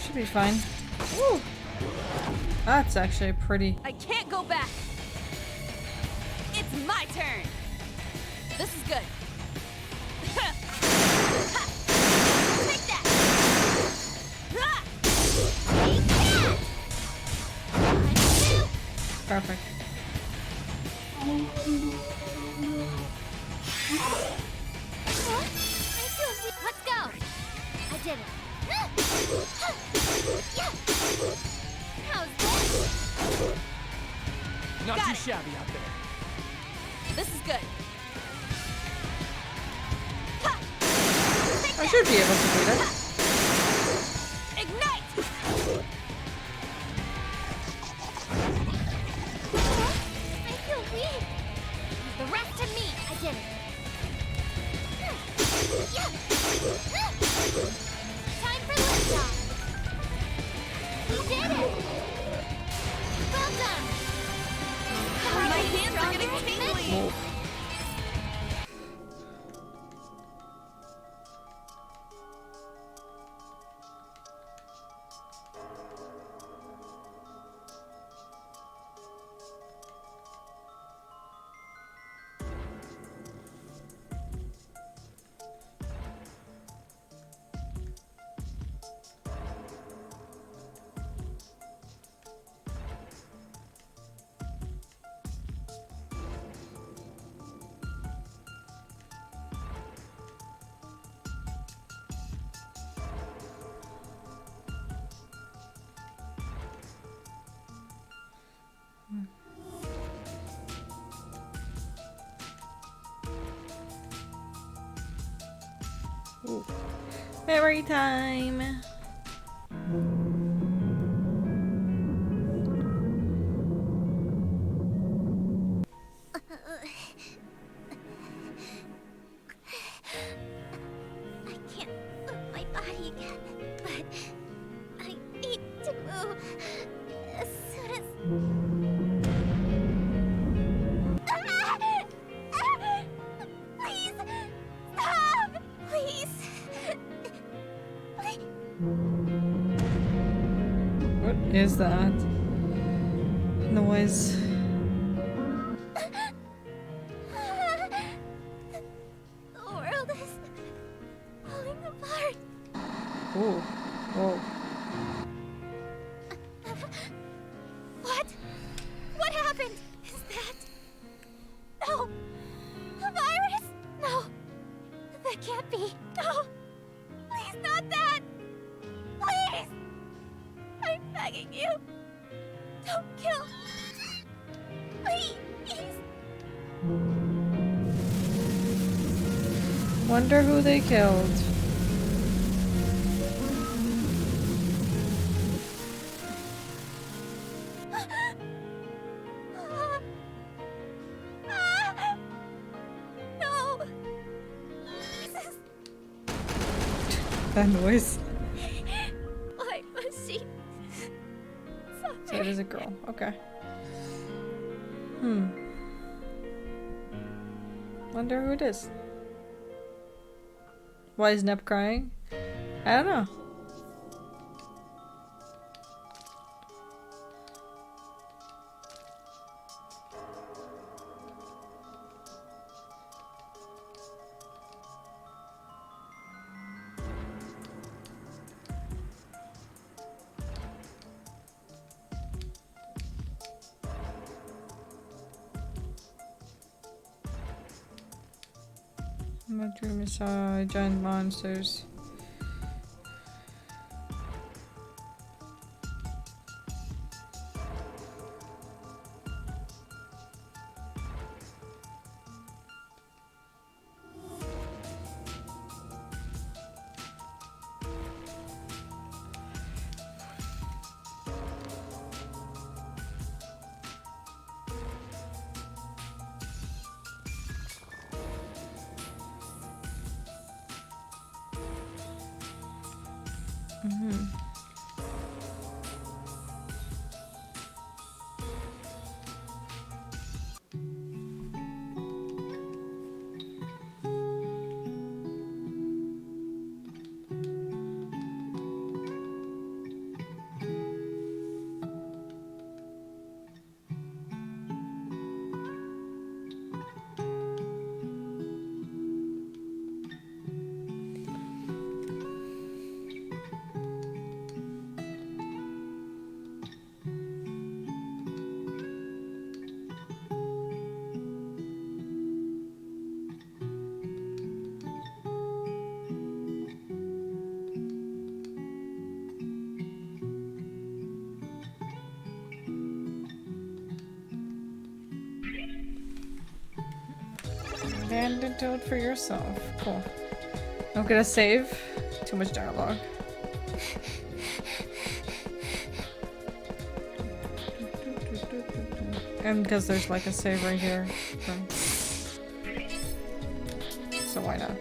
Should be fine. Woo! That's actually pretty. I can't go back. It's my turn. This is good. Take that. Take that. Perfect. Let's go. I did it. How's this? Not Got too it. shabby out there. This is good. I should be able to beat it. Ignite! I feel weak. The rest to me. I did it. Time for liftoff. We did it. Well done. My hands are getting tingly. Ooh. Memory time. I can't move my body again, but I need to move as soon as. Please stop! Please. What is that noise? The world is falling apart. Ooh. Whoa. What? What happened? Is that... No! A virus? No! That can't be. No! Please, not that! Please! I'm begging you. Don't kill... Please! Wonder who they killed. No! That noise. Why was she... So it is a girl. Okay. Wonder who it is. Why is Nep crying? I don't know. My dream is giant monsters. Abandoned toad for yourself. Cool. I'm gonna save. Too much dialogue. And because there's like a save right here. So why not?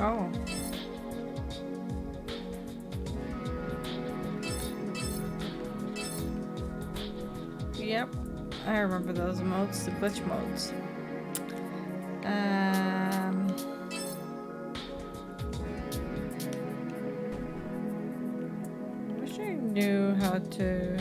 Oh. Yep. I remember those modes, the glitch modes. Wish I knew how to...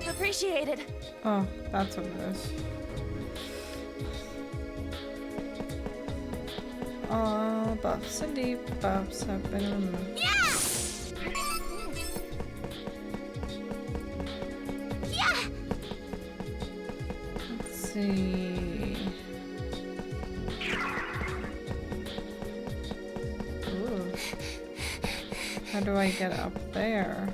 Appreciated. Oh, that's what it is. All buffs and debuffs have been removed. Yeah! Yeah! Let's see. Ooh. How do I get up there?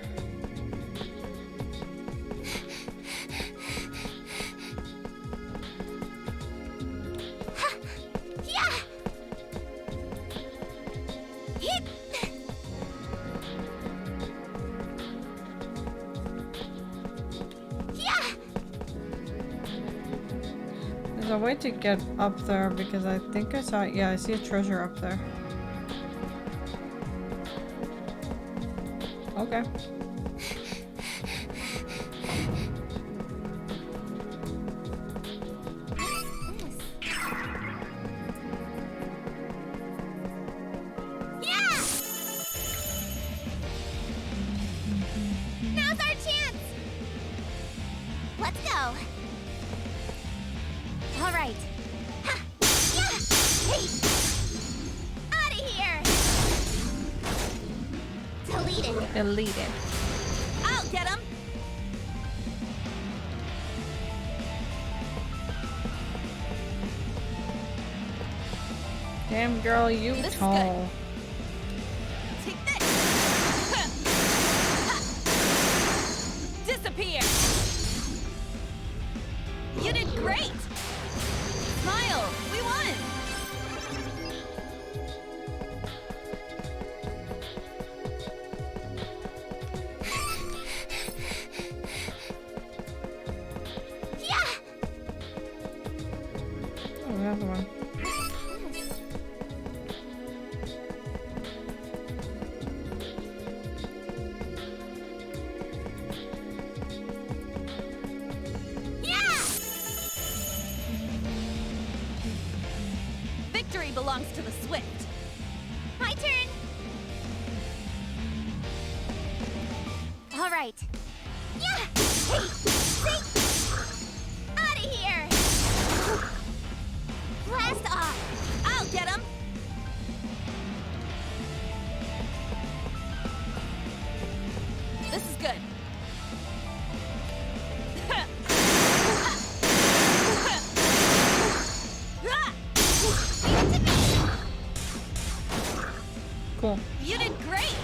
a way to get up there because I think I saw, yeah, I see a treasure up there. Okay. Now's our chance! Let's go! All right. Ha! Yeah! Hey! Out of here! Deleted. Deleted. I'll get him. Damn girl, you This is tall. Take this. Disappear. You did great. Smile. We won. Yeah! Oh, another one. Victory belongs to the swift. My turn! All right. Yeah! Hey! See? Out of here! Blast off! I'll get him. This is good. Cool. You did great.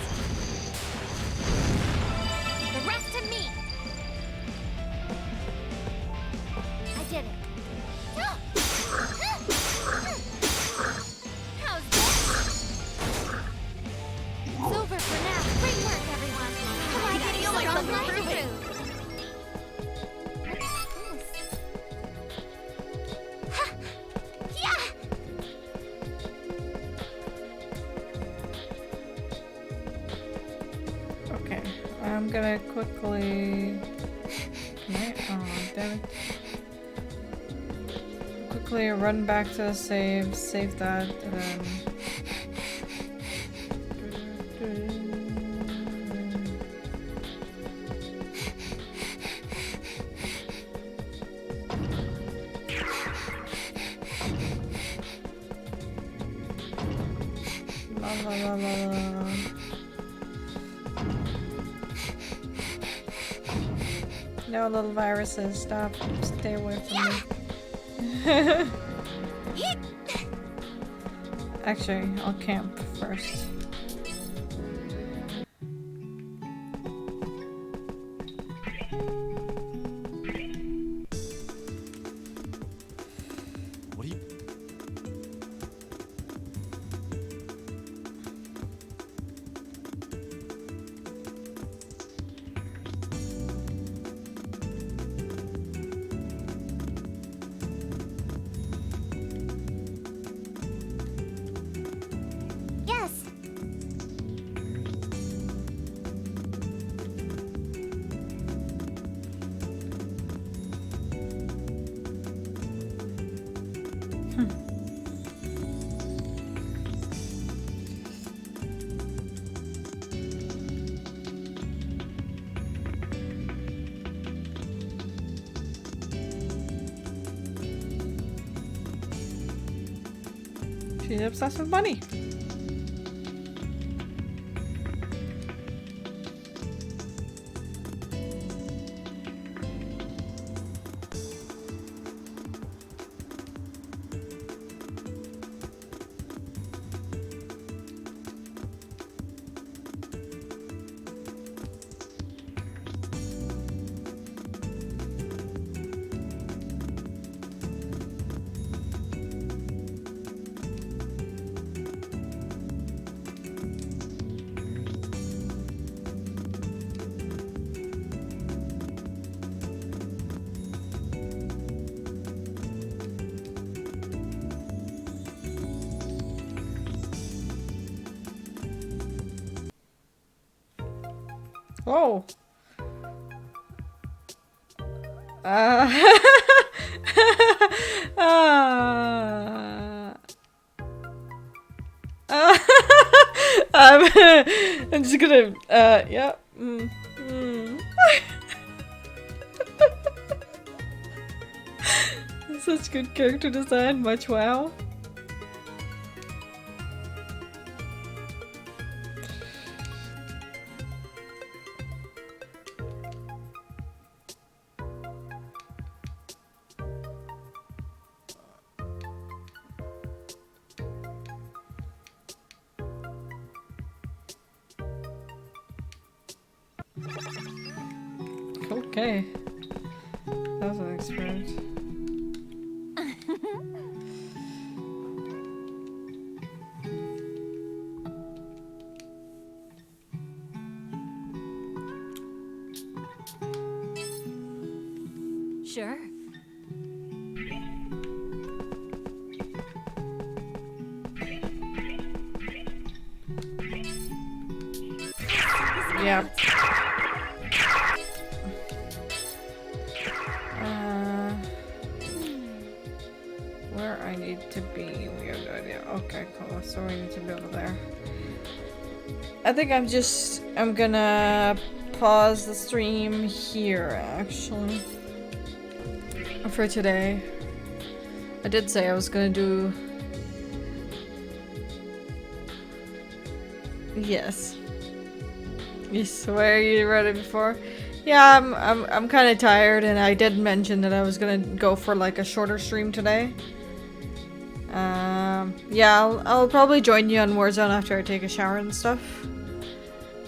The rest to me! I did it. How's that? It's over for now. Great work, everyone. Come on, I feel like strong I'm like improving. Ha! Yeah! Okay, I'm gonna quickly. Can I? Oh, damn it. Quickly run back to the save that, and then. La la la la la. No, little viruses, stop. Stay away from me. Actually, I'll camp first. What are you... Yes! She's obsessed with money. Oh. Uh, I'm just gonna, yeah. Such good character design, much wow. Okay. That was an experience. Sure. Yeah. Where I need to be, we have no idea. Okay, cool. So we need to be over there. I think I'm gonna pause the stream here, actually. For today. I did say I was gonna do... Yes. You swear you read it before? Yeah, I'm kind of tired, and I did mention that I was gonna go for like a shorter stream today. Yeah, I'll probably join you on Warzone after I take a shower and stuff.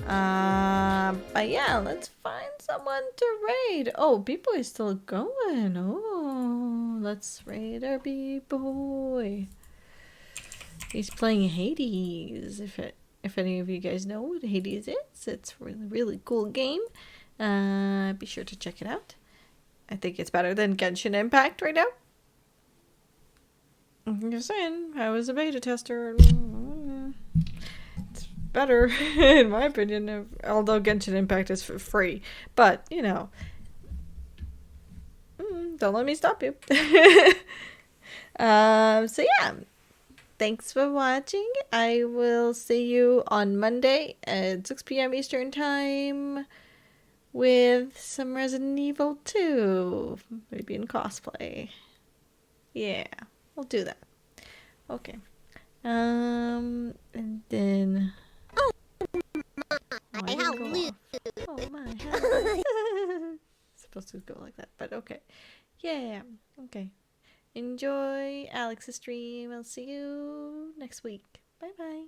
But yeah, let's find someone to raid. Oh, B-Boy is still going. Oh, let's raid our B-Boy. He's playing Hades. If any of you guys know what Hades is, it's a really cool game. Be sure to check it out. I think it's better than Genshin Impact right now. I'm just saying, I was a beta tester. It's better, in my opinion, although Genshin Impact is for free. But, you know, don't let me stop you. So yeah, thanks for watching. I will see you on Monday at 6 p.m. Eastern Time with some Resident Evil 2, maybe in cosplay. Yeah, we'll do that. Okay. And then... Oh my, how rude. Oh my, supposed to go like that, but okay. Yeah, okay. Enjoy Alex's stream. I'll see you next week. Bye-bye.